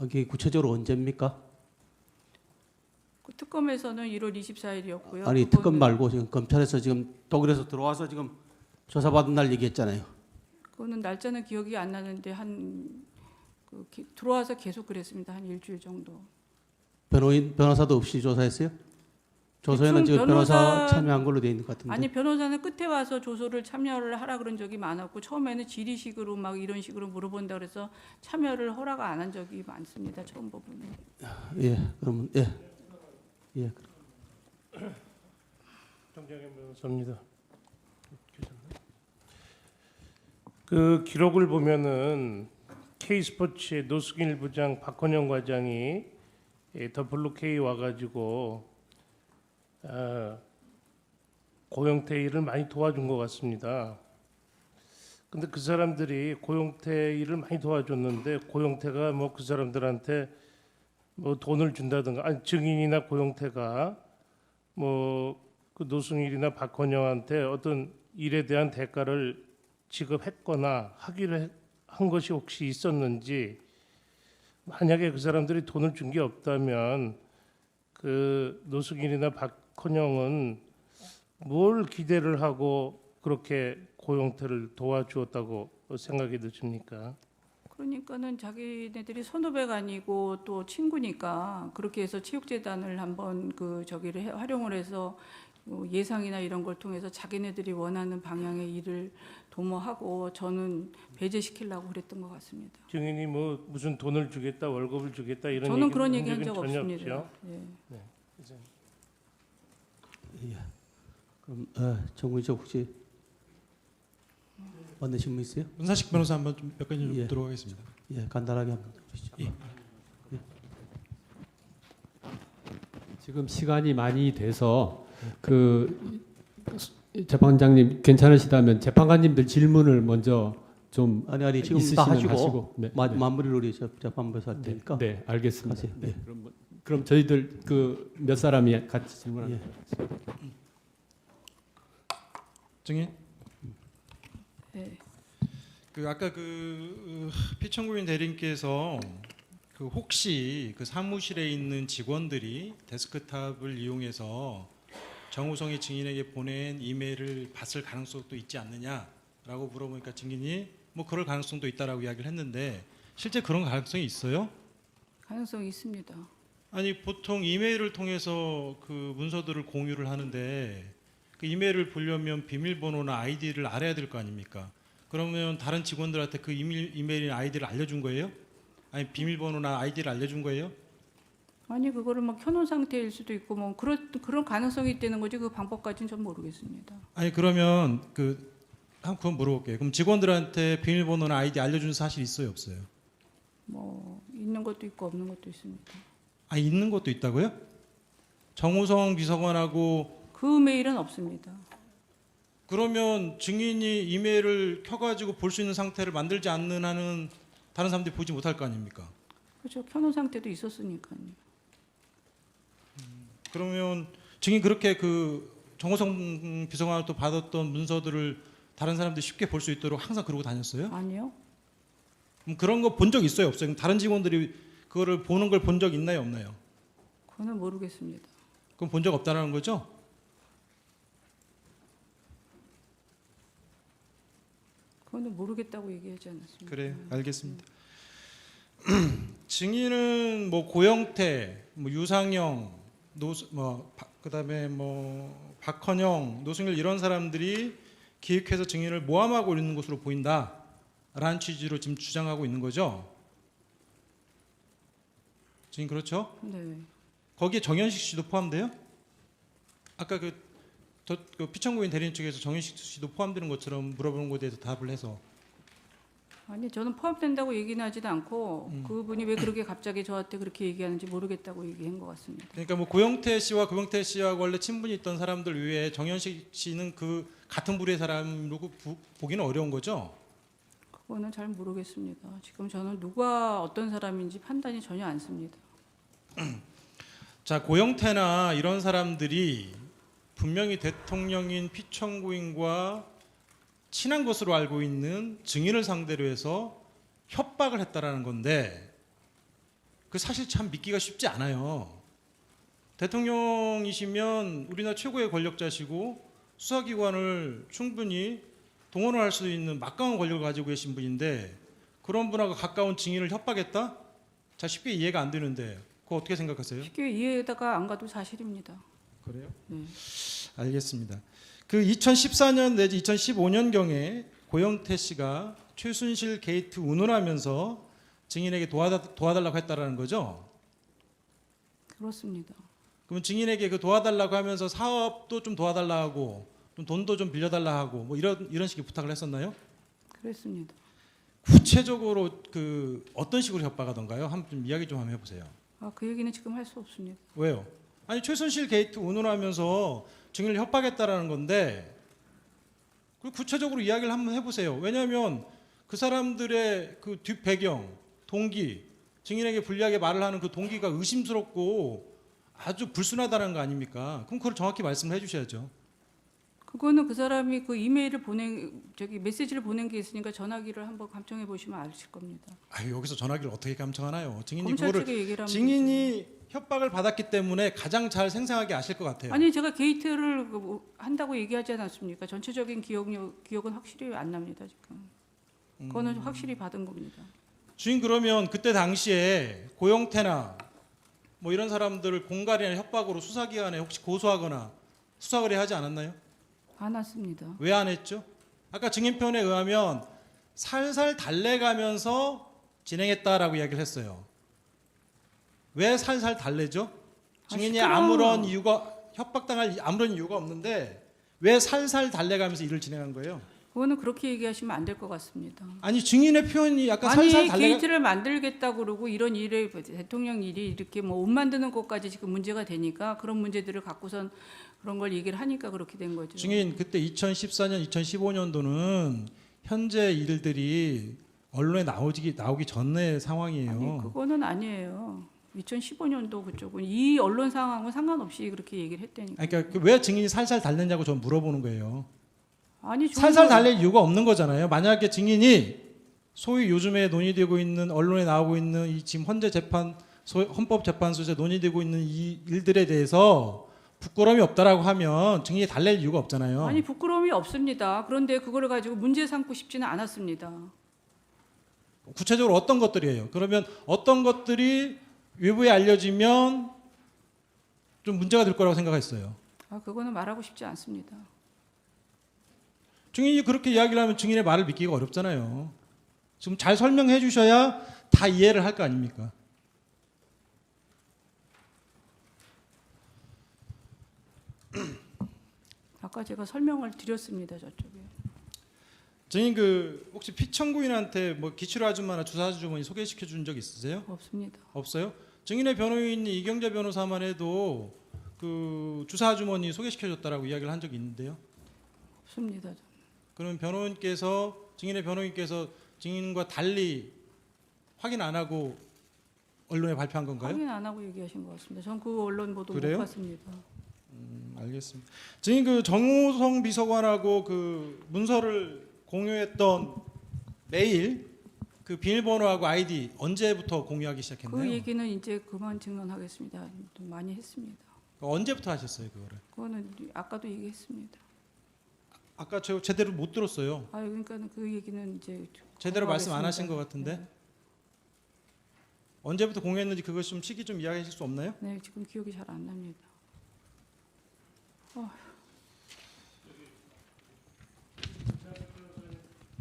이게 구체적으로 언제입니까? 그 특검에서는 1월 24일이었고요. 아니 특검 말고 지금 검찰에서 지금 독일에서 들어와서 지금 조사받은 날 얘기했잖아요. 그거는 날짜는 기억이 안 나는데 들어와서 계속 그랬습니다. 한 일주일 정도. 변호사도 없이 조사했어요? 조서에는 대충 지금 변호사 참여한 걸로 돼 있는 것 같은데. 아니 변호사는 끝에 와서 조소를 참여를 하라 그런 적이 많았고 처음에는 질의식으로 막 이런 식으로 물어본다 그래서 참여를 허락 안 한 적이 많습니다. 처음 부분은. 예, 그러면 예. 정장현 변호사입니다. 그 기록을 보면은 K스포츠의 노승일 부장, 박헌영 과장이 더블로 K 와가지고 고영태 일을 많이 도와준 것 같습니다. 근데 그 사람들이 고영태 일을 많이 도와줬는데 고영태가 뭐 그 사람들한테 뭐 돈을 준다든가 아니 증인이나 고영태가 뭐 그 노승일이나 박헌영한테 어떤 일에 대한 대가를 지급했거나 하기로 한 것이 혹시 있었는지 만약에 그 사람들이 돈을 준 게 없다면 그 노승일이나 박헌영은 뭘 기대를 하고 그렇게 고영태를 도와주었다고 생각이 드십니까? 그러니까는 자기네들이 선후배가 아니고 또 친구니까 그렇게 해서 체육재단을 한번 활용을 해서 예상이나 이런 걸 통해서 자기네들이 원하는 방향의 일을 도모하고 저는 배제시키려고 그랬던 것 같습니다. 증인이 뭐 무슨 돈을 주겠다, 월급을 주겠다 이런 저는 얘기는 그런 얘기 한 적은 적 전혀 없습니다. 없죠. 예. 그럼 정의적 혹시 만드신 분 있어요? 문사식 변호사 한번 좀 몇 가지 좀 예. 들어가겠습니다. 예, 간단하게 한번 해주시죠. 예. 지금 시간이 많이 돼서 재판장님 괜찮으시다면 재판관님들 질문을 먼저 좀 아니 지금 있으시면 다 하시고, 하시고. 네, 네. 마무리를 우리 재판부에서 할 테니까. 네, 알겠습니다. 하세요. 네. 그럼 저희들 몇 사람이 같이 질문하는 예. 증인. 네. 아까 피청구인 대리인께서 혹시 사무실에 있는 직원들이 데스크탑을 이용해서 정우성이 증인에게 보낸 이메일을 봤을 가능성도 있지 않느냐라고 물어보니까 증인이 뭐 그럴 가능성도 있다라고 이야기를 했는데 실제 그런 가능성이 있어요? 가능성이 있습니다. 아니 보통 이메일을 통해서 그 문서들을 공유를 하는데 그 이메일을 보려면 비밀번호나 아이디를 알아야 될 거 아닙니까? 그러면 다른 직원들한테 그 이메일이나 아이디를 알려준 거예요? 아니 비밀번호나 아이디를 알려준 거예요? 아니 그거를 막 켜놓은 상태일 수도 있고 뭐 그런 가능성이 있다는 거지 그 방법까지는 전 모르겠습니다. 아니 그러면 그건 물어볼게요. 그럼 직원들한테 비밀번호나 아이디 알려준 사실 있어요, 없어요? 뭐 있는 것도 있고 없는 것도 있습니다. 아 있는 것도 있다고요? 정우성 비서관하고 그 메일은 없습니다. 그러면 증인이 이메일을 켜가지고 볼 수 있는 상태를 만들지 않는 한은 다른 사람들이 보지 못할 거 아닙니까? 그렇죠. 켜놓은 상태도 있었으니까요. 그러면 증인 그렇게 정호성 비서관으로부터 받았던 문서들을 다른 사람들이 쉽게 볼 수 있도록 항상 그러고 다녔어요? 아니요. 그럼 그런 거 본 적 있어요, 없어요? 그럼 다른 직원들이 그거를 보는 걸 본 적 있나요, 없나요? 그거는 모르겠습니다. 그럼 본 적 없다는 거죠? 그거는 모르겠다고 얘기하지 않았습니다. 그래요. 알겠습니다. 증인은 뭐 고영태, 뭐 유상영, 그다음에 뭐 박헌영, 노승일 이런 사람들이 기획해서 증인을 모함하고 있는 것으로 보인다라는 취지로 지금 주장하고 있는 거죠. 증인 그렇죠? 네. 거기에 정현식 씨도 포함돼요? 아까 그 피청구인 대리인 측에서 정현식 씨도 포함되는 것처럼 물어보는 것에 대해서 답을 해서 아니 저는 포함된다고 얘기는 하지도 않고 그분이 왜 그렇게 갑자기 저한테 그렇게 얘기하는지 모르겠다고 얘기한 것 같습니다. 그러니까 뭐 고영태 씨와 고영태 씨하고 원래 친분이 있던 사람들 외에 정현식 씨는 그 같은 부류의 사람으로 보기는 어려운 거죠? 그거는 잘 모르겠습니다. 지금 저는 누가 어떤 사람인지 판단이 전혀 안 씁니다. 자, 고영태나 이런 사람들이 분명히 대통령인 피청구인과 친한 것으로 알고 있는 증인을 상대로 해서 협박을 했다라는 건데 그 사실 참 믿기가 쉽지 않아요. 대통령이시면 우리나라 최고의 권력자시고 수사기관을 충분히 동원을 할 수 있는 막강한 권력을 가지고 계신 분인데 그런 분하고 가까운 증인을 협박했다? 자, 쉽게 이해가 안 되는데 그거 어떻게 생각하세요? 쉽게 이해가 안 가도 사실입니다. 그래요? 네. 알겠습니다. 그 2014년 내지 2015년경에 고영태 씨가 최순실 게이트 운운하면서 증인에게 도와달라고 했다라는 거죠? 그렇습니다. 그러면 증인에게 그 도와달라고 하면서 사업도 좀 도와달라 하고 좀 돈도 좀 빌려달라 하고 뭐 이런 식의 부탁을 했었나요? 그랬습니다. 구체적으로 그 어떤 식으로 협박하던가요? 한번 좀 이야기 좀 한번 해보세요. 그 얘기는 지금 할 수 없습니다. 왜요? 아니 최순실 게이트 운운하면서 증인을 협박했다라는 건데 그 구체적으로 이야기를 한번 해보세요. 왜냐하면 그 사람들의 그 뒷배경, 동기, 증인에게 불리하게 말을 하는 그 동기가 의심스럽고 아주 불순하다는 거 아닙니까? 그럼 그걸 정확히 말씀을 해주셔야죠. 그거는 그 사람이 그 이메일을 메시지를 보낸 게 있으니까 전화기를 한번 감청해 보시면 아실 겁니다. 여기서 전화기를 어떻게 감청하나요? 증인이 검찰 그거를 측에 얘기를 하면 증인이 협박을 받았기 때문에 가장 잘 생생하게 아실 것 같아요. 아니 제가 게이트를 한다고 얘기하지 않았습니까? 전체적인 기억은 확실히 안 납니다 지금. 그거는 확실히 받은 겁니다. 주인 그러면 그때 당시에 고영태나 뭐 이런 사람들을 공갈이나 협박으로 수사기관에 혹시 고소하거나 수사 의뢰하지 않았나요? 안 왔습니다. 왜 안 했죠? 아까 증인편에 의하면 살살 달래가면서 진행했다라고 이야기를 했어요. 왜 살살 달래죠? 증인이 아무런 이유가 협박당할 아무런 이유가 없는데 왜 살살 달래가면서 일을 진행한 거예요? 그거는 그렇게 얘기하시면 안 될 것 같습니다. 아니 증인의 표현이 약간 아니 살살 달래가 게이트를 만들겠다 그러고 이런 일에 대통령 일이 이렇게 뭐 옷 만드는 것까지 지금 문제가 되니까 그런 문제들을 갖고선 그런 걸 얘기를 하니까 그렇게 된 거죠. 증인 그때 2014년, 2015년도는 현재 일들이 언론에 나오기 전의 상황이에요. 아니 그거는 아니에요. 2015년도 그쪽은 이 언론 상황은 상관없이 그렇게 얘기를 했다니까. 그러니까 왜 증인이 살살 달랬냐고 저는 물어보는 거예요. 아니 살살 달랠 이유가 없는 거잖아요. 만약에 증인이 소위 요즘에 논의되고 있는 언론에 나오고 있는 이 지금 헌법재판소에서 논의되고 있는 이 일들에 대해서 부끄러움이 없다라고 하면 증인이 달랠 이유가 없잖아요. 아니 부끄러움이 없습니다. 그런데 그거를 가지고 문제 삼고 싶지는 않았습니다. 구체적으로 어떤 것들이에요? 그러면 어떤 것들이 외부에 알려지면 좀 문제가 될 거라고 생각했어요. 그거는 말하고 싶지 않습니다. 증인이 그렇게 이야기를 하면 증인의 말을 믿기가 어렵잖아요. 지금 잘 설명해 주셔야 다 이해를 할 거 아닙니까? 아까 제가 설명을 드렸습니다. 저쪽에. 증인 혹시 피청구인한테 뭐 기치료 아줌마나 주사 아주머니 소개시켜 준 적 있으세요? 없습니다. 없어요? 증인의 변호인 이경재 변호사만 해도 그 주사 아주머니 소개시켜 줬다라고 이야기를 한 적이 있는데요. 없습니다. 그러면 증인의 변호인께서 증인과 달리 확인 안 하고 언론에 발표한 건가요? 확인 안 하고 얘기하신 것 같습니다. 전 그 언론 보도 그래요? 못 봤습니다. 알겠습니다. 증인 정호성 비서관하고 그 문서를 공유했던 메일 그 비밀번호하고 아이디 언제부터 공유하기 그 시작했나요? 얘기는 이제 그만 증언하겠습니다. 좀 많이 했습니다. 언제부터 하셨어요 그거를? 그거는 아까도 얘기했습니다. 아까 저 제대로 못 들었어요. 아 그러니까 그 얘기는 이제 제대로 말씀 안 하신 것 공유하겠습니다. 같은데. 언제부터 공유했는지 그것 좀 시기 좀 이야기하실 수 없나요? 네, 지금 기억이 잘 안 납니다.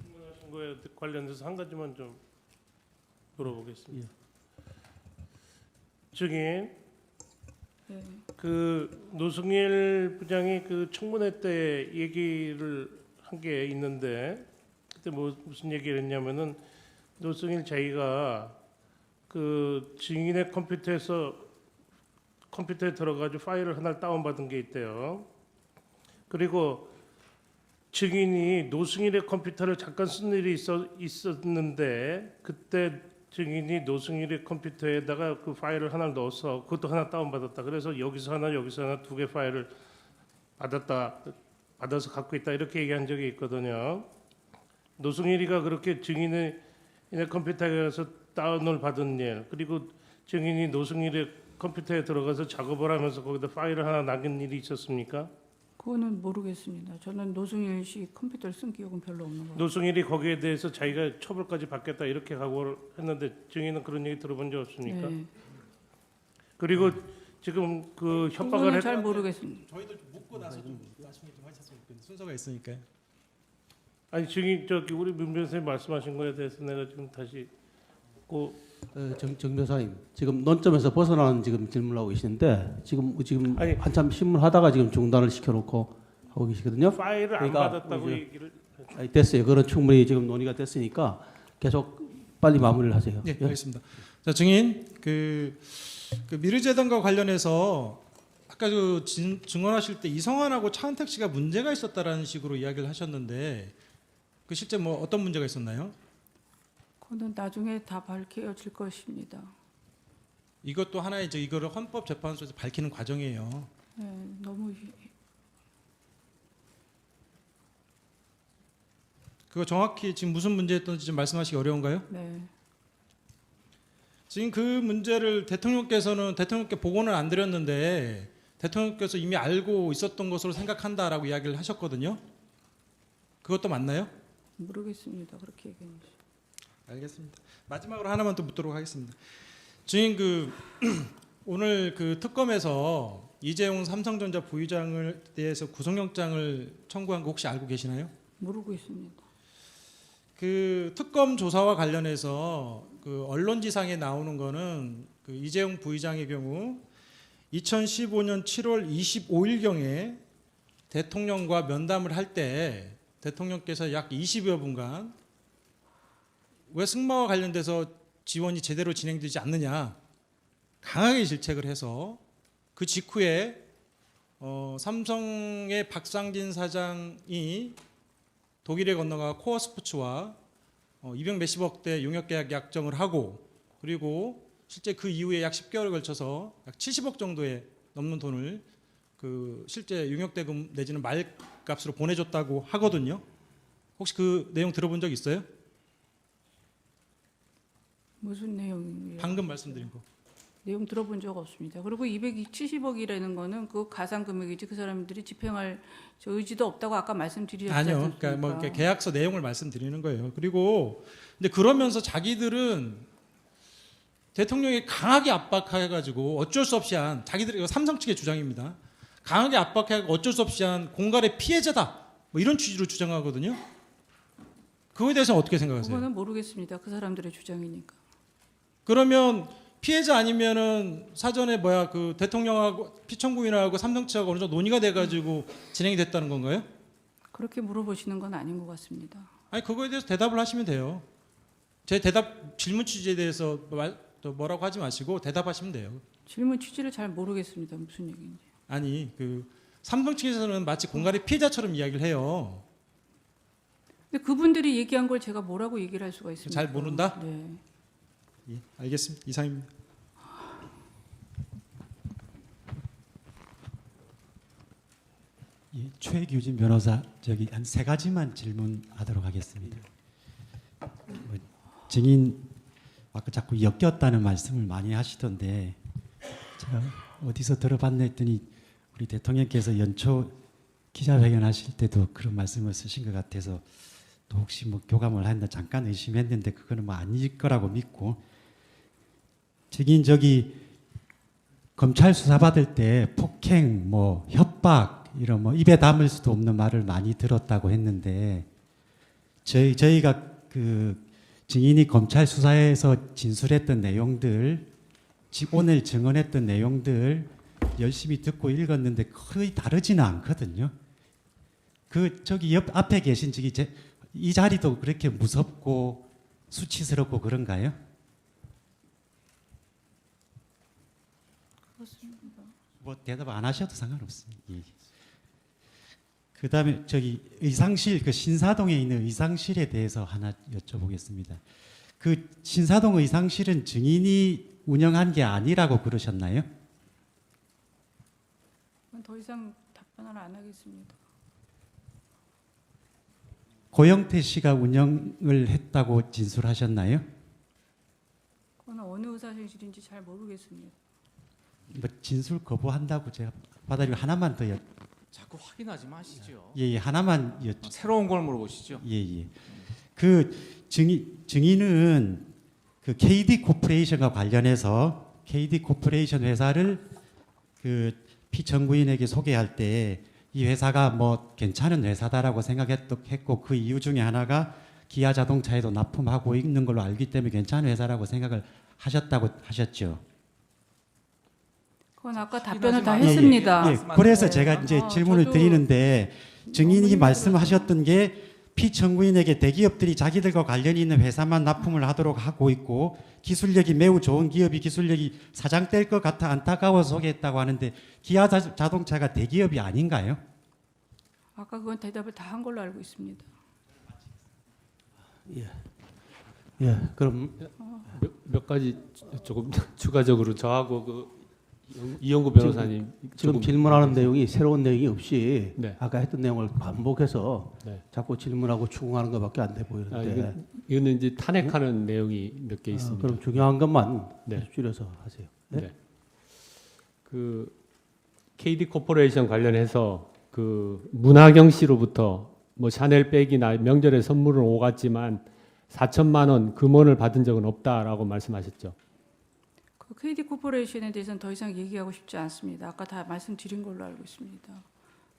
질문하신 거에 관련돼서 한 가지만 좀 물어보겠습니다. 증인, 네. 그 노승일 부장이 그 청문회 때 얘기를 한 게 있는데 그때 무슨 얘기를 했냐면은 노승일 자기가 그 증인의 컴퓨터에 들어가지고 파일을 하나 다운받은 게 있대요. 그리고 증인이 노승일의 컴퓨터를 잠깐 쓴 일이 있었는데 그때 증인이 노승일의 컴퓨터에다가 그 파일을 하나 넣어서 그것도 하나 다운받았다. 그래서 여기서 하나 여기서 하나 두 개 파일을 받아서 갖고 있다 이렇게 얘기한 적이 있거든요. 노승일이가 그렇게 증인의 컴퓨터에 가서 다운을 받은 일, 그리고 증인이 노승일의 컴퓨터에 들어가서 작업을 하면서 거기다 파일을 하나 남긴 일이 있었습니까? 그거는 모르겠습니다. 저는 노승일 씨 컴퓨터를 쓴 기억은 별로 없는 것 같아요. 노승일이 거기에 대해서 자기가 처벌까지 받겠다 이렇게 각오를 했는데 증인은 그런 얘기 들어본 적 없습니까? 네. 그리고 지금 그 협박을 그거는 잘 모르겠습니다. 저희도 묻고 나서 좀 나중에 좀 하셨으면 좋겠는데 순서가 있으니까요. 아니 증인 저기 우리 문 변호사님 말씀하신 거에 대해서 내가 지금 다시 정 변호사님, 지금 논점에서 벗어나는 지금 질문을 하고 계시는데 지금 아니. 한참 신문하다가 지금 중단을 시켜놓고 하고 계시거든요. 파일을 안 그러니까 받았다고 이제- 얘기를 아니, 됐어요. 그런 충분히 지금 논의가 됐으니까 계속 빨리 마무리를 하세요. 네, 예? 알겠습니다. 자, 증인 그 미르재단과 관련해서 아까 그 증언하실 때 이성환하고 차은택 씨가 문제가 있었다라는 식으로 이야기를 하셨는데 그 실제 뭐 어떤 문제가 있었나요? 그거는 나중에 다 밝혀질 것입니다. 이것도 하나의 이거를 헌법재판소에서 밝히는 과정이에요. 네, 너무 그거 정확히 지금 무슨 문제였던지 좀 말씀하시기 어려운가요? 네. 지금 그 문제를 대통령께 보고는 안 드렸는데 대통령께서 이미 알고 있었던 것으로 생각한다라고 이야기를 하셨거든요. 그것도 맞나요? 모르겠습니다. 그렇게 얘기했는지. 알겠습니다. 마지막으로 하나만 또 묻도록 하겠습니다. 증인 오늘 그 특검에서 이재용 삼성전자 부회장을 대해서 구속영장을 청구한 거 혹시 알고 계시나요? 모르고 있습니다. 그 특검 조사와 관련해서 그 언론지상에 나오는 거는 그 이재용 부회장의 경우 2015년 7월 25일 경에 대통령과 면담을 할 때 대통령께서 약 20여 분간 왜 승마와 관련돼서 지원이 제대로 진행되지 않느냐 강하게 질책을 해서 그 직후에 삼성의 박상진 사장이 독일에 건너가 코어 스포츠와 200 몇십억대 용역계약 약정을 하고 그리고 실제 그 이후에 약 10개월에 걸쳐서 약 70억 정도에 넘는 돈을 그 실제 용역대금 내지는 말값으로 보내줬다고 하거든요. 혹시 그 내용 들어본 적 있어요? 무슨 내용이에요? 방금 말씀드린 거. 내용 들어본 적 없습니다. 그리고 270억이라는 거는 그 가상 금액이지 그 사람들이 집행할 저 의지도 없다고 아까 말씀드렸지 아니요. 않습니까? 그러니까 뭐 이렇게 계약서 내용을 말씀드리는 거예요. 그리고 근데 그러면서 자기들은 대통령이 강하게 압박해가지고 어쩔 수 없이 한 자기들 이거 삼성 측의 주장입니다. 강하게 압박해가지고 어쩔 수 없이 한 공갈의 피해자다. 뭐 이런 취지로 주장하거든요. 그거에 대해서 어떻게 생각하세요? 그거는 모르겠습니다. 그 사람들의 주장이니까. 그러면 피해자 아니면은 사전에 그 대통령하고 피청구인하고 삼성 측하고 어느 정도 논의가 돼가지고 진행이 됐다는 건가요? 그렇게 물어보시는 건 아닌 것 같습니다. 아니 그거에 대해서 대답을 하시면 돼요. 제 질문 취지에 대해서 또 뭐라고 하지 마시고 대답하시면 돼요. 질문 취지를 잘 모르겠습니다. 무슨 얘기인지. 아니 그 삼성 측에서는 마치 공갈의 피해자처럼 이야기를 해요. 근데 그분들이 얘기한 걸 제가 뭐라고 얘기를 할 수가 있습니까? 잘 모른다? 네. 예, 알겠습니다. 이상입니다. 예, 최규진 변호사 한 세 가지만 질문하도록 하겠습니다. 증인 아까 자꾸 엮였다는 말씀을 많이 하시던데 제가 어디서 들어봤나 했더니 우리 대통령께서 연초 기자회견 하실 때도 그런 말씀을 쓰신 것 같아서 또 혹시 뭐 교감을 했나 잠깐 의심했는데 그거는 뭐 아닐 거라고 믿고 증인 저기 검찰 수사 받을 때 폭행 뭐 협박 이런 뭐 입에 담을 수도 없는 말을 많이 들었다고 했는데 저희가 그 증인이 검찰 수사에서 진술했던 내용들 오늘 증언했던 내용들 열심히 듣고 읽었는데 거의 다르지는 않거든요. 그 저기 옆 앞에 계신 저기 이 자리도 그렇게 무섭고 수치스럽고 그런가요? 뭐 대답 안 하셔도 상관없습니다. 예. 그다음에 저기 의상실 그 신사동에 있는 의상실에 대해서 하나 여쭤보겠습니다. 그 신사동 의상실은 증인이 운영한 게 아니라고 그러셨나요? 더 이상 답변을 안 하겠습니다. 고영태 씨가 운영을 했다고 진술하셨나요? 그건 어느 의사실인지 잘 모르겠습니다. 뭐 진술 거부한다고 제가 받아들이고 하나만 더 자꾸 확인하지 마시죠. 예, 하나만 새로운 걸 물어보시죠. 예. 그 증인은 그 KD 코퍼레이션과 관련해서 KD 코퍼레이션 회사를 그 피청구인에게 소개할 때 이 회사가 뭐 괜찮은 회사다라고 생각했고 그 이유 중에 하나가 기아 자동차에도 납품하고 있는 걸로 알기 때문에 괜찮은 회사라고 생각을 하셨다고 하셨죠. 그건 아까 답변을 다 했습니다. 예. 그래서 제가 이제 질문을 드리는데 증인이 말씀하셨던 게 피청구인에게 대기업들이 자기들과 관련이 있는 회사만 납품을 하도록 하고 있고 기술력이 매우 좋은 기업이 기술력이 사장될 것 같아 안타까워서 소개했다고 하는데 기아 자동차가 대기업이 아닌가요? 아까 그건 대답을 다 한 걸로 알고 있습니다. 예, 그럼 몇 가지 조금 추가적으로 저하고 그 이영구 변호사님 지금 질문하는 내용이 새로운 내용이 없이 네. 아까 했던 내용을 반복해서 네. 자꾸 질문하고 추궁하는 것밖에 안 돼 보이는데 이거는 이제 탄핵하는 내용이 몇 개 있습니다. 그럼 중요한 것만 네. 줄여서 하세요. 네? 네. 그 KD 코퍼레이션 관련해서 그 문하경 씨로부터 뭐 샤넬 백이나 명절에 선물을 오갔지만 4천만 원 금원을 받은 적은 없다라고 말씀하셨죠. 그 KD 코퍼레이션에 대해서는 더 이상 얘기하고 싶지 않습니다. 아까 다 말씀드린 걸로 알고 있습니다.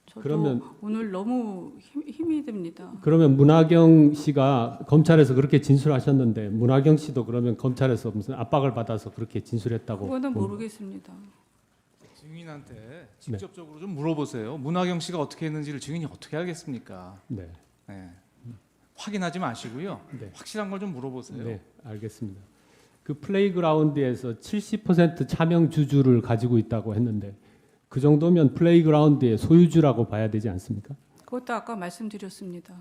저도 그러면 오늘 너무 힘이 듭니다. 그러면 문하경 씨가 검찰에서 그렇게 진술하셨는데 문하경 씨도 그러면 검찰에서 무슨 압박을 받아서 그렇게 진술했다고? 그거는 모르겠습니다. 증인한테 직접적으로 좀 물어보세요. 문하경 씨가 어떻게 했는지를 증인이 어떻게 알겠습니까? 네. 네. 확인하지 마시고요. 네. 확실한 걸 좀 물어보세요. 네, 알겠습니다. 그 플레이그라운드에서 70% 차명 주주를 가지고 있다고 했는데 그 정도면 플레이그라운드의 소유주라고 봐야 되지 않습니까? 그것도 아까 말씀드렸습니다.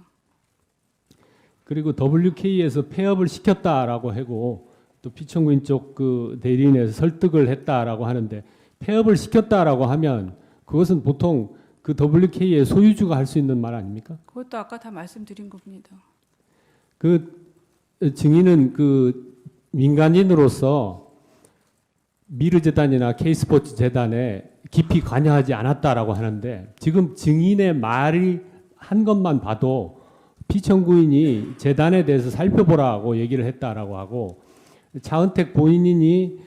그리고 WK에서 폐업을 시켰다라고 하고 또 피청구인 쪽 그 대리인에서 설득을 했다라고 하는데 폐업을 시켰다라고 하면 그것은 보통 그 WK의 소유주가 할 수 있는 말 아닙니까? 그것도 아까 다 말씀드린 겁니다. 그 증인은 그 민간인으로서 미르재단이나 K스포츠 재단에 깊이 관여하지 않았다라고 하는데 지금 증인의 말이 한 것만 봐도 피청구인이 재단에 대해서 살펴보라고 얘기를 했다라고 하고 차은택 본인이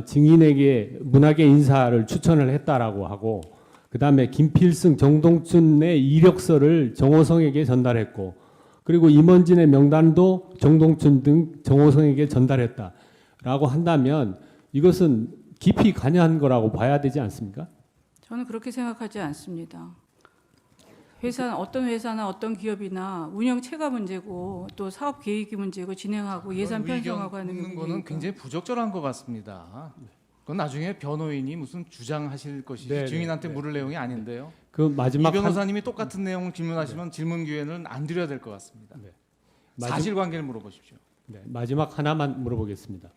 증인에게 문학의 인사를 추천을 했다라고 하고 그다음에 김필승, 정동춘의 이력서를 정호성에게 전달했고 그리고 임원진의 명단도 정동춘 등 정호성에게 전달했다라고 한다면 이것은 깊이 관여한 거라고 봐야 되지 않습니까? 저는 그렇게 생각하지 않습니다. 회사는 어떤 회사나 어떤 기업이나 운영체가 문제고 또 사업 계획이 문제고 진행하고 예산 편성하고 하는 묻는 거는 부분이니까. 굉장히 부적절한 것 같습니다. 그건 나중에 변호인이 무슨 주장하실 것이지 네, 증인한테 네. 물을 내용이 아닌데요. 그 마지막 이 변호사님이 똑같은 내용을 질문하시면 질문 기회는 안 드려야 될 것 같습니다. 네. 사실관계를 물어보십시오. 네, 마지막 하나만 물어보겠습니다.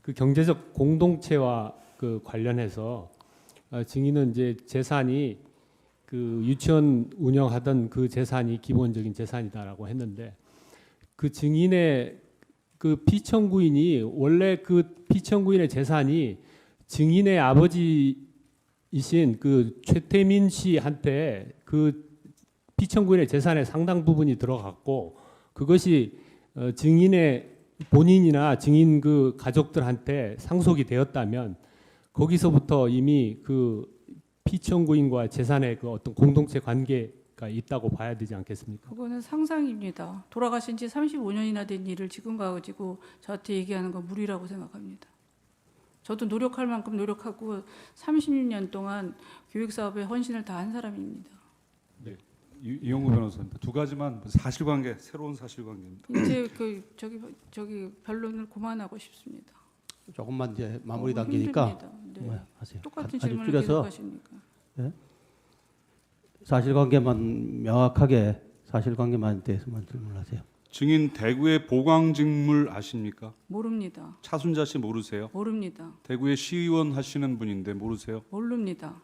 그 경제적 공동체와 그 관련해서 증인은 이제 재산이 그 유치원 운영하던 그 재산이 기본적인 재산이다라고 했는데 그 증인의 그 피청구인이 원래 그 피청구인의 재산이 증인의 아버지이신 그 최태민 씨한테 그 피청구인의 재산의 상당 부분이 들어갔고 그것이 증인의 본인이나 증인 그 가족들한테 상속이 되었다면 거기서부터 이미 그 피청구인과 재산의 그 어떤 공동체 관계가 있다고 봐야 되지 않겠습니까? 그거는 상상입니다. 돌아가신 지 35년이나 된 일을 지금 가지고 저한테 얘기하는 건 무리라고 생각합니다. 저도 노력할 만큼 노력하고 30년 동안 교육 사업에 헌신을 다한 사람입니다. 이용구 변호사입니다. 두 가지만 사실관계, 새로운 사실관계입니다. 이제 저기 변론을 그만하고 싶습니다. 조금만 이제 마무리 단계니까 힘듭니다. 네. 뭐 하세요. 똑같은 아주 질문을 줄여서 계속 하시니까. 사실관계만 명확하게 사실관계만 대해서만 질문하세요. 증인 대구의 보광직물 아십니까? 모릅니다. 차순자 씨 모르세요? 모릅니다. 대구의 시의원 하시는 분인데 모르세요? 모릅니다.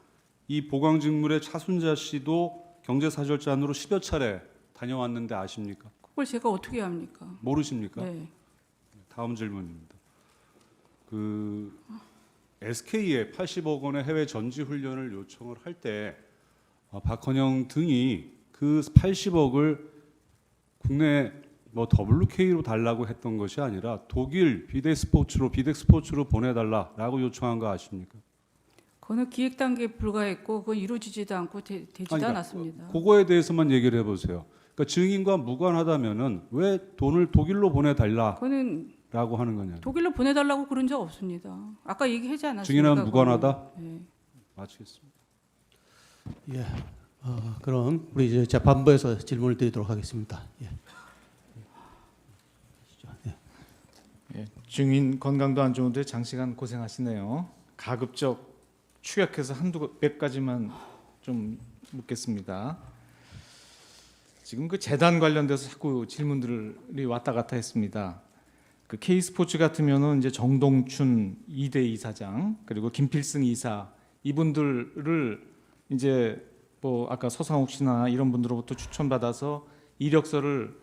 이 보광직물의 차순자 씨도 경제사절단으로 10여 차례 다녀왔는데 아십니까? 그걸 제가 어떻게 합니까? 모르십니까? 네. 다음 질문입니다. 그 SK에 80억 원의 해외 전지 훈련을 요청을 할 때 박헌영 등이 그 80억을 국내 뭐 WK로 달라고 했던 것이 아니라 독일 비덱스포츠로 보내달라라고 요청한 거 아십니까? 그거는 기획 단계에 불과했고 그건 이루어지지도 않고 되지도 않았습니다. 그거에 대해서만 얘기를 해보세요. 그러니까 증인과 무관하다면은 왜 돈을 독일로 보내달라라고 그거는 하는 거냐? 독일로 보내달라고 그런 적 없습니다. 아까 얘기하지 않았습니까? 증인은 무관하다? 네. 마치겠습니다. 예. 그럼 우리 이제 재판부에서 질문을 드리도록 하겠습니다. 예. 예, 증인 건강도 안 좋은데 장시간 고생하시네요. 가급적 축약해서 한두 몇 가지만 좀 묻겠습니다. 지금 그 재단 관련돼서 자꾸 질문들이 왔다 갔다 했습니다. 그 K스포츠 같으면은 이제 정동춘 2대 이사장 그리고 김필승 이사 이분들을 이제 뭐 아까 서상욱 씨나 이런 분들로부터 추천받아서 이력서를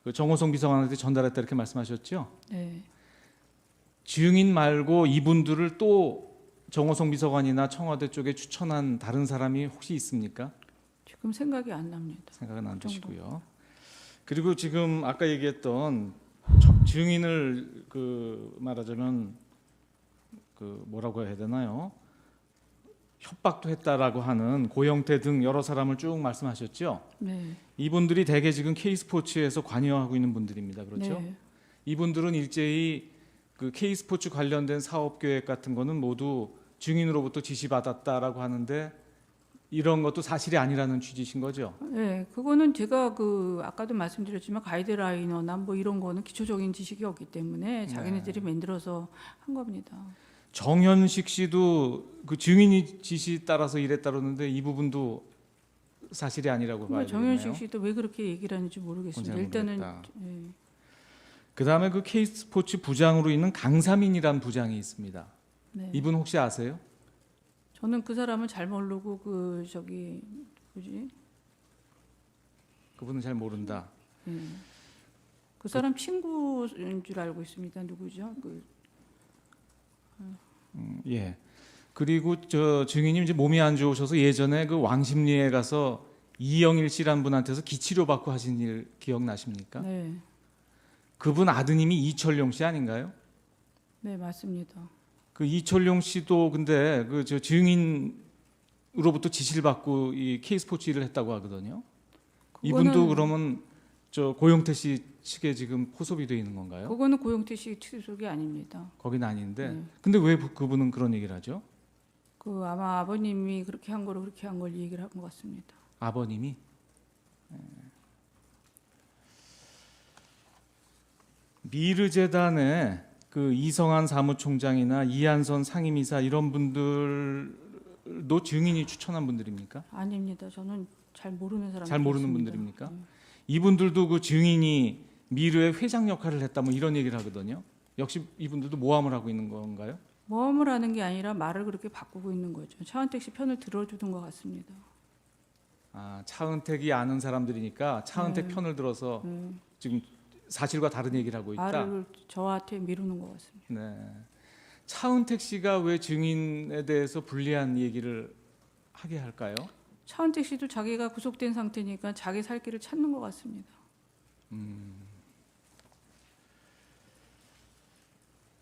그 정호성 비서관한테 전달했다 이렇게 말씀하셨죠? 네. 증인 말고 이분들을 또 정호성 비서관이나 청와대 쪽에 추천한 다른 사람이 혹시 있습니까? 지금 생각이 안 납니다. 생각은 안 그 정도. 드시고요. 그리고 지금 아까 얘기했던 증인을 그 말하자면 그 뭐라고 해야 되나요? 협박도 했다라고 하는 고영태 등 여러 사람을 쭉 말씀하셨죠. 네. 이분들이 대개 지금 K스포츠에서 관여하고 있는 분들입니다. 그렇죠? 네. 이분들은 일제히 그 K스포츠 관련된 사업 계획 같은 거는 모두 증인으로부터 지시받았다라고 하는데 이런 것도 사실이 아니라는 취지신 거죠? 네, 그거는 제가 그 아까도 말씀드렸지만 가이드라이너나 뭐 이런 거는 기초적인 지식이 없기 때문에 자기네들이 만들어서 한 겁니다. 정현식 씨도 그 증인이 지시 따라서 일했다 그러는데 이 부분도 사실이 아니라고 봐야 되겠네요. 정현식 씨도 왜 그렇게 얘기를 하는지 모르겠습니다. 잘 일단은 모르겠다. 예. 그다음에 그 K스포츠 부장으로 있는 강삼인이란 부장이 있습니다. 네. 이분 혹시 아세요? 저는 그 사람은 잘 모르고 그 저기 뭐지? 그분은 잘 모른다. 예. 그 사람 친구인 줄 알고 있습니다. 누구죠? 예. 그리고 저 증인님 이제 몸이 안 좋으셔서 예전에 그 왕십리에 가서 이영일 씨란 분한테서 기치료 받고 하신 일 기억나십니까? 네, 그분 아드님이 이철용 씨 아닌가요? 네 맞습니다. 그 이철용 씨도 근데 그 저 증인으로부터 지시를 받고 이 K스포츠 일을 했다고 하거든요. 이분도 그러면 저 고영태 씨 측에 지금 포섭이 되어 있는 건가요? 그거는 고영태 씨 소속이 아닙니다. 거긴 아닌데. 네. 근데 왜 그분은 그런 얘기를 하죠? 그 아마 아버님이 그렇게 한 거로 그렇게 한 걸 얘기를 한 것 같습니다. 아버님이. 미르재단의 그 이성한 사무총장이나 이한선 상임이사 이런 분들도 증인이 추천한 분들입니까? 아닙니다. 저는 잘 모르는 사람. 잘 모르는 분들입니까? 이분들도 그 증인이 미르의 회장 역할을 했다 뭐 이런 얘기를 하거든요. 역시 이분들도 모함을 하고 있는 건가요? 모험을 하는 게 아니라 말을 그렇게 바꾸고 있는 거죠. 차은택 씨 편을 들어주는 것 같습니다. 아, 차은택이 아는 사람들이니까 차은택 네. 편을 들어서 지금 사실과 다른 얘기를 하고 있다. 말을 저한테 미루는 것 같습니다. 네. 차은택 씨가 왜 증인에 대해서 불리한 얘기를 하게 할까요? 차은택 씨도 자기가 구속된 상태니까 자기 살 길을 찾는 것 같습니다.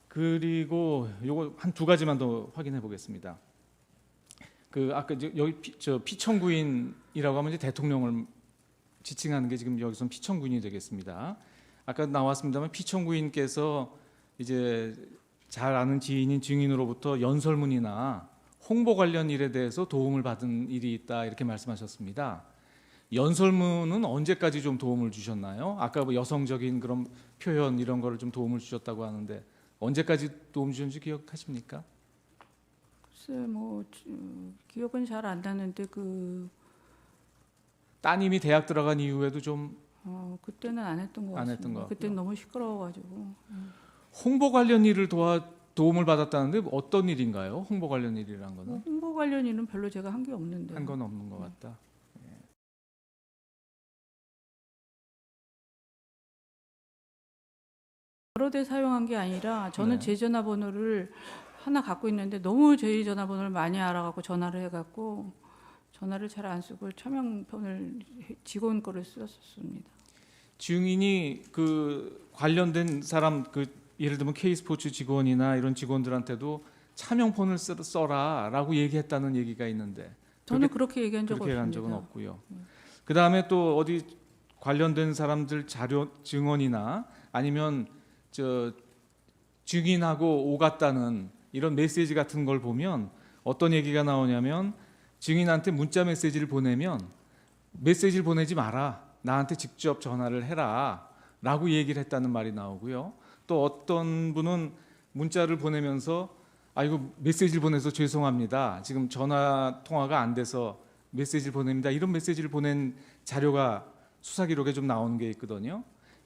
그리고 요거 한 두 가지만 더 확인해 보겠습니다. 그 아까 여기 피청구인이라고 하면 이제 대통령을 지칭하는 게 지금 여기서 피청구인이 되겠습니다. 아까 나왔습니다만 피청구인께서 이제 잘 아는 지인인 증인으로부터 연설문이나 홍보 관련 일에 대해서 도움을 받은 일이 있다 이렇게 말씀하셨습니다. 연설문은 언제까지 좀 도움을 주셨나요? 아까 뭐 여성적인 그런 표현 이런 거를 좀 도움을 주셨다고 하는데 언제까지 도움 주셨는지 기억하십니까? 글쎄 뭐 기억은 잘 안 나는데 따님이 대학 들어간 이후에도 좀 그때는 안 했던 것 안 같습니다. 했던 것 그때는 너무 시끄러워가지고. 홍보 관련 일을 도움을 받았다는데 어떤 일인가요? 홍보 관련 일이란 거는 홍보 관련 일은 별로 제가 한 게 없는데. 한 건 없는 것 같다. 여러 대 사용한 게 아니라 저는 네. 제 전화번호를 하나 갖고 있는데 너무 제 전화번호를 많이 알아갖고 전화를 해갖고 전화를 잘 안 쓰고 차명폰을 직원 거를 썼습니다. 증인이 그 관련된 사람 그 예를 들면 K스포츠 직원이나 이런 직원들한테도 차명폰을 써라라고 얘기했다는 얘기가 있는데 저는 그렇게 얘기한 적 그렇게 없습니다. 한 적은 없고요. 그 다음에 또 어디 관련된 사람들 자료 증언이나 아니면 저 증인하고 오갔다는 이런 메시지 같은 걸 보면 어떤 얘기가 나오냐면 증인한테 문자 메시지를 보내면 메시지를 보내지 마라. 나한테 직접 전화를 해라. 라고 얘기를 했다는 말이 나오고요. 또 어떤 분은 문자를 보내면서 이거 메시지를 보내서 죄송합니다. 지금 전화 통화가 안 돼서 메시지를 보냅니다. 이런 메시지를 보낸 자료가 수사 기록에 좀 나오는 게 있거든요.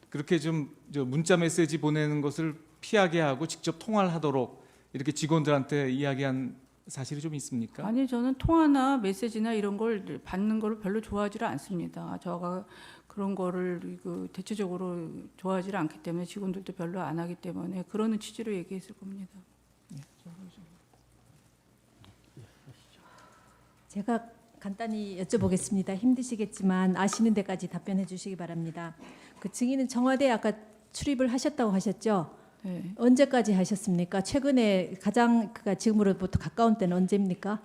그렇게 좀 문자 메시지 보내는 것을 피하게 하고 직접 통화를 하도록 이렇게 직원들한테 이야기한 사실이 좀 있습니까? 아니 저는 통화나 메시지나 이런 걸 받는 걸 별로 좋아하지를 않습니다. 저가 그런 거를 대체적으로 좋아하지를 않기 때문에 직원들도 별로 안 하기 때문에 그러는 취지로 얘기했을 겁니다. 제가 간단히 여쭤보겠습니다. 힘드시겠지만 아시는 데까지 답변해 주시기 바랍니다. 그 증인은 청와대에 아까 출입을 하셨다고 하셨죠? 네. 언제까지 하셨습니까? 최근에 가장 지금으로부터 가까운 때는 언제입니까?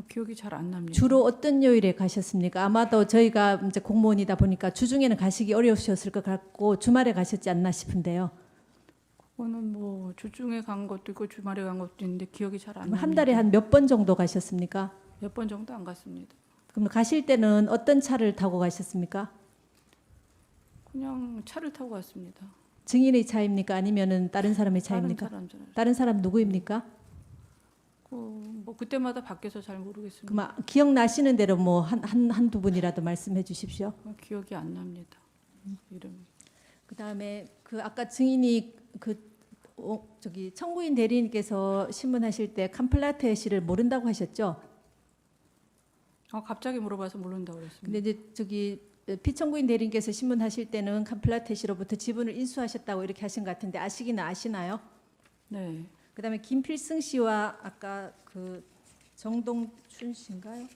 기억이 잘 안 납니다. 주로 어떤 요일에 가셨습니까? 아마도 저희가 이제 공무원이다 보니까 주중에는 가시기 어려우셨을 것 같고 주말에 가셨지 않나 싶은데요. 그거는 뭐 주중에 간 것도 있고 주말에 간 것도 있는데 기억이 잘 안 납니다. 한 달에 한 몇 번 정도 가셨습니까? 몇 번 정도 안 갔습니다. 그럼 가실 때는 어떤 차를 타고 가셨습니까? 그냥 차를 타고 갔습니다. 증인의 차입니까? 아니면은 다른 사람의 차입니까? 다른 사람. 다른 사람 누구입니까? 뭐 그때마다 바뀌어서 잘 모르겠습니다. 그럼 기억나시는 대로 뭐 한두 분이라도 말씀해 주십시오. 기억이 안 납니다. 이름이. 그다음에 그 아까 증인이 청구인 대리인께서 신문하실 때 캄플라테 씨를 모른다고 하셨죠? 갑자기 물어봐서 모른다고 그랬습니다. 근데 이제 피청구인 대리인께서 신문하실 때는 캄플라테 씨로부터 지분을 인수하셨다고 이렇게 하신 것 같은데 아시기는 아시나요? 네. 그다음에 김필승 씨와 아까 정동춘 씨인가요?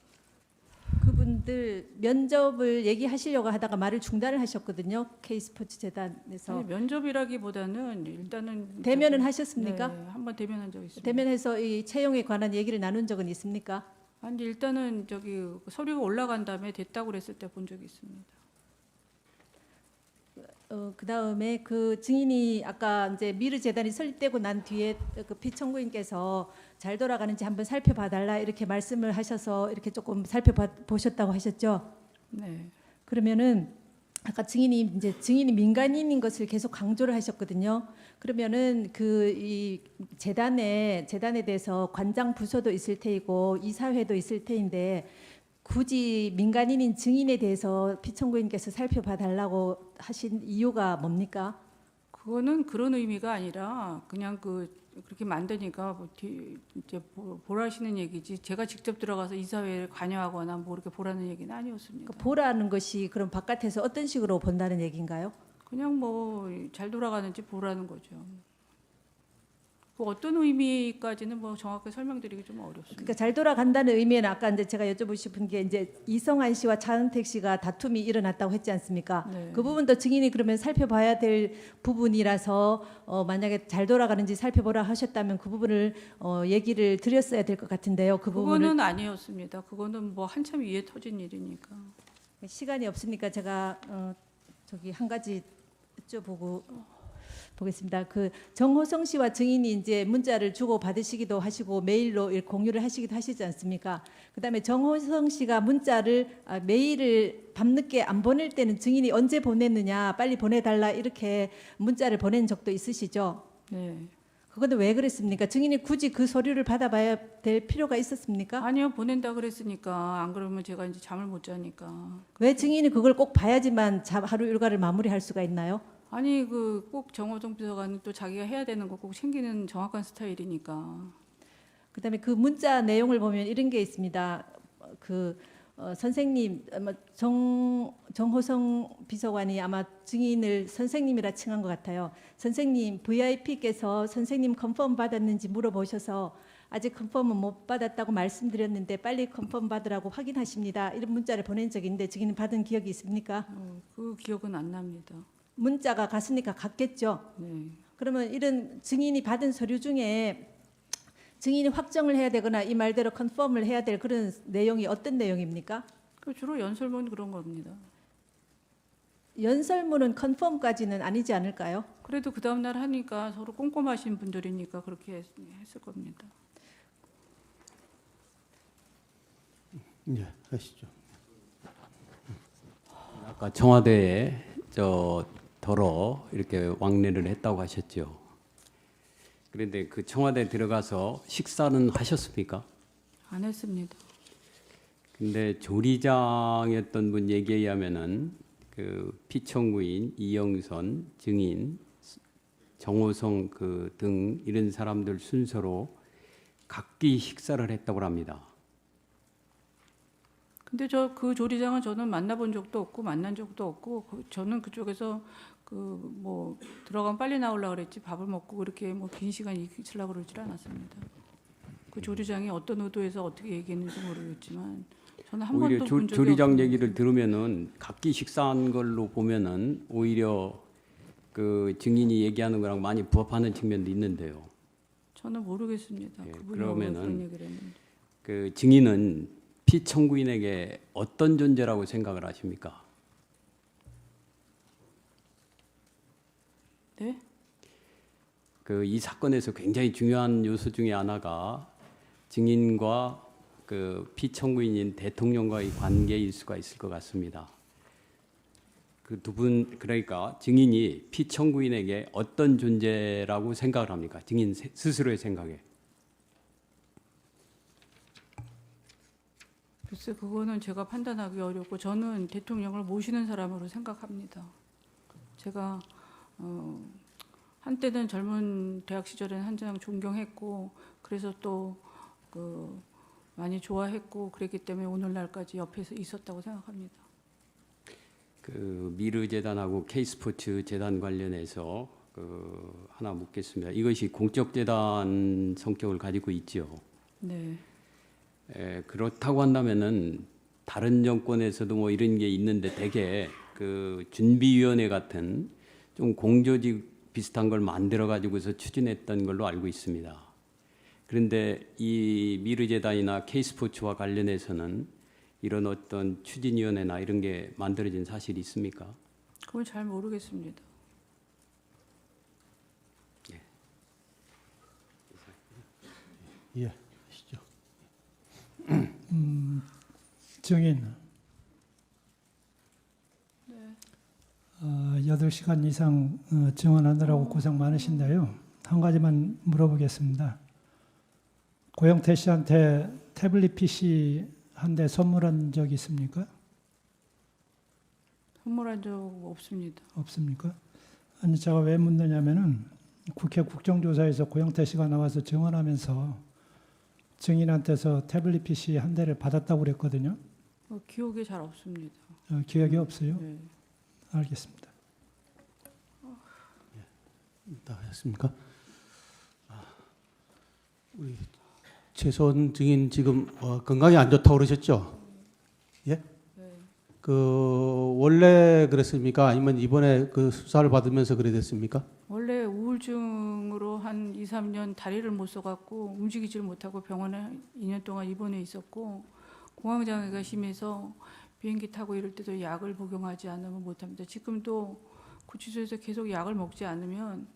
그분들 면접을 얘기하시려고 하다가 말을 중단을 하셨거든요. K스포츠 재단에서. 아니, 면접이라기보다는 일단은 대면은 하셨습니까? 네, 한번 대면한 적 있습니다. 대면해서 이 채용에 관한 얘기를 나눈 적은 있습니까? 아니 일단은 서류가 올라간 다음에 됐다고 그랬을 때 본 적이 있습니다. 그다음에 그 증인이 아까 이제 미르 재단이 설립되고 난 뒤에 그 피청구인께서 잘 돌아가는지 한번 살펴봐 달라 이렇게 말씀을 하셔서 이렇게 조금 살펴보셨다고 하셨죠? 네. 그러면은 아까 증인이 민간인인 것을 계속 강조를 하셨거든요. 그러면은 이 재단에 대해서 관장 부서도 있을 테이고 이사회도 있을 테인데 굳이 민간인인 증인에 대해서 피청구인께서 살펴봐 달라고 하신 이유가 뭡니까? 그거는 그런 의미가 아니라 그냥 그렇게 만드니까 이제 보라시는 얘기지 제가 직접 들어가서 이사회에 관여하거나 뭐 이렇게 보라는 얘기는 아니었습니다. 보라는 것이 그럼 바깥에서 어떤 식으로 본다는 얘기인가요? 그냥 뭐 잘 돌아가는지 보라는 거죠. 그 어떤 의미까지는 뭐 정확하게 설명드리기 좀 어렵습니다. 그러니까 잘 돌아간다는 의미는 아까 이제 제가 여쭤보고 싶은 게 이제 이성환 씨와 차은택 씨가 다툼이 일어났다고 했지 않습니까? 네. 그 부분도 증인이 그러면 살펴봐야 될 부분이라서 만약에 잘 돌아가는지 살펴보라 하셨다면 그 부분을 얘기를 드렸어야 될 것 같은데요. 그 부분을 그거는 아니었습니다. 그거는 뭐 한참 위에 터진 일이니까. 시간이 없으니까 제가 저기 한 가지 여쭤보고 보겠습니다. 그 정호성 씨와 증인이 이제 문자를 주고 받으시기도 하시고 메일로 공유를 하시기도 하시지 않습니까? 그다음에 정호성 씨가 문자를 메일을 밤늦게 안 보낼 때는 증인이 언제 보냈느냐, 빨리 보내달라 이렇게 문자를 보낸 적도 있으시죠? 네. 그건데 왜 그랬습니까? 증인이 굳이 그 서류를 받아봐야 될 필요가 있었습니까? 아니요, 보낸다 그랬으니까. 안 그러면 제가 이제 잠을 못 자니까. 왜 증인이 그걸 꼭 봐야지만 하루 일과를 마무리할 수가 있나요? 아니 그 꼭 정호성 비서관은 또 자기가 해야 되는 거 꼭 챙기는 정확한 스타일이니까. 그다음에 그 문자 내용을 보면 이런 게 있습니다. 선생님 정호성 비서관이 아마 증인을 선생님이라 칭한 것 같아요. 선생님 VIP께서 선생님 컨펌 받았는지 물어보셔서 아직 컨펌은 못 받았다고 말씀드렸는데 빨리 컨펌 받으라고 확인하십니다. 이런 문자를 보낸 적이 있는데 증인은 받은 기억이 있습니까? 그 기억은 안 납니다. 문자가 갔으니까 갔겠죠. 네. 그러면 이런 증인이 받은 서류 중에 증인이 확정을 해야 되거나 이 말대로 컨펌을 해야 될 그런 내용이 어떤 내용입니까? 그 주로 연설문 그런 겁니다. 연설문은 컨펌까지는 아니지 않을까요? 그래도 그 다음 날 하니까 서로 꼼꼼하신 분들이니까 그렇게 했을 겁니다. 네, 하시죠. 아까 청와대에 더러 이렇게 왕래를 했다고 하셨죠. 그런데 그 청와대 들어가서 식사는 하셨습니까? 안 했습니다. 근데 조리장이었던 분 얘기에 의하면은 그 피청구인 이영선 증인 정호성 등 이런 사람들 순서로 각기 식사를 했다고 합니다. 근데 그 조리장은 저는 만나본 적도 없고 만난 적도 없고 저는 그쪽에서 뭐 들어가면 빨리 나오려고 그랬지 밥을 먹고 그렇게 뭐 긴 시간 있으려고 그러질 않았습니다. 그 조리장이 어떤 의도에서 어떻게 얘기했는지 모르겠지만 저는 한 번도 본 적이 조리장 없습니다. 얘기를 들으면은 각기 식사한 걸로 보면은 오히려 그 증인이 얘기하는 거랑 많이 부합하는 측면도 있는데요. 저는 모르겠습니다. 예, 그분이 그러면은 그런 얘기를 했는지. 그 증인은 피청구인에게 어떤 존재라고 생각을 하십니까? 네? 그 이 사건에서 굉장히 중요한 요소 중에 하나가 증인과 그 피청구인인 대통령과의 관계일 수가 있을 것 같습니다. 그 두 분 그러니까 증인이 피청구인에게 어떤 존재라고 생각을 합니까? 증인 스스로의 생각에. 글쎄 그거는 제가 판단하기 어렵고 저는 대통령을 모시는 사람으로 생각합니다. 제가 한때는 젊은 대학 시절에는 한장 존경했고 그래서 또 많이 좋아했고 그랬기 때문에 오늘날까지 옆에서 있었다고 생각합니다. 그 미르 재단하고 K스포츠 재단 관련해서 하나 묻겠습니다. 이것이 공적 재단 성격을 가지고 있죠. 네. 그렇다고 한다면은 다른 정권에서도 뭐 이런 게 있는데 대개 그 준비위원회 같은 좀 공조직 비슷한 걸 만들어 가지고서 추진했던 걸로 알고 있습니다. 그런데 이 미르재단이나 K스포츠와 관련해서는 이런 어떤 추진위원회나 이런 게 만들어진 사실이 있습니까? 그건 잘 모르겠습니다. 예, 하시죠. 증인 8시간 이상 증언하느라고 고생 많으신데요. 한 가지만 물어보겠습니다. 고영태 씨한테 태블릿 PC 한 대 선물한 적 있습니까? 선물한 적 없습니다. 없습니까? 아니 제가 왜 묻느냐면은 국회 국정조사에서 고영태 씨가 나와서 증언하면서 증인한테서 태블릿 PC 한 대를 받았다고 그랬거든요. 기억이 잘 없습니다. 기억이 없어요? 네. 알겠습니다. 했습니까? 우리 최소원 증인 지금 건강이 안 좋다고 그러셨죠? 예? 네. 그 원래 그랬습니까? 아니면 이번에 그 수사를 받으면서 그래 됐습니까? 원래 우울증으로 한 2, 3년 다리를 못 써갖고 움직이질 못하고 병원에 2년 동안 입원해 있었고 공황장애가 심해서 비행기 타고 이럴 때도 약을 복용하지 않으면 못합니다. 지금도 구치소에서 계속 약을 먹지 않으면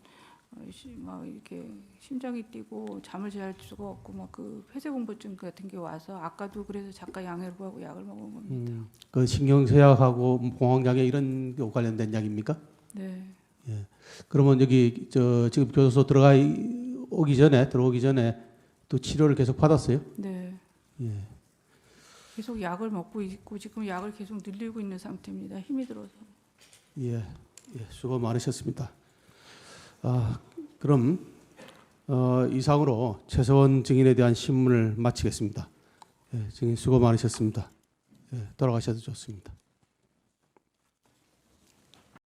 막 이렇게 심장이 뛰고 잠을 잘 수가 없고 막 그 폐쇄공포증 같은 게 와서 아까도 그래서 작가 양해를 약을 먹은 겁니다. 그 신경쇠약하고 공황장애 이런 거 관련된 약입니까? 네. 예. 그러면 여기 지금 교도소 들어오기 전에 또 치료를 계속 받았어요? 네. 예. 계속 약을 먹고 있고 지금 약을 계속 늘리고 있는 상태입니다. 힘이 들어서. 예. 수고 많으셨습니다. 그럼 이상으로 최소원 증인에 대한 신문을 마치겠습니다. 증인 수고 많으셨습니다. 돌아가셔도 좋습니다.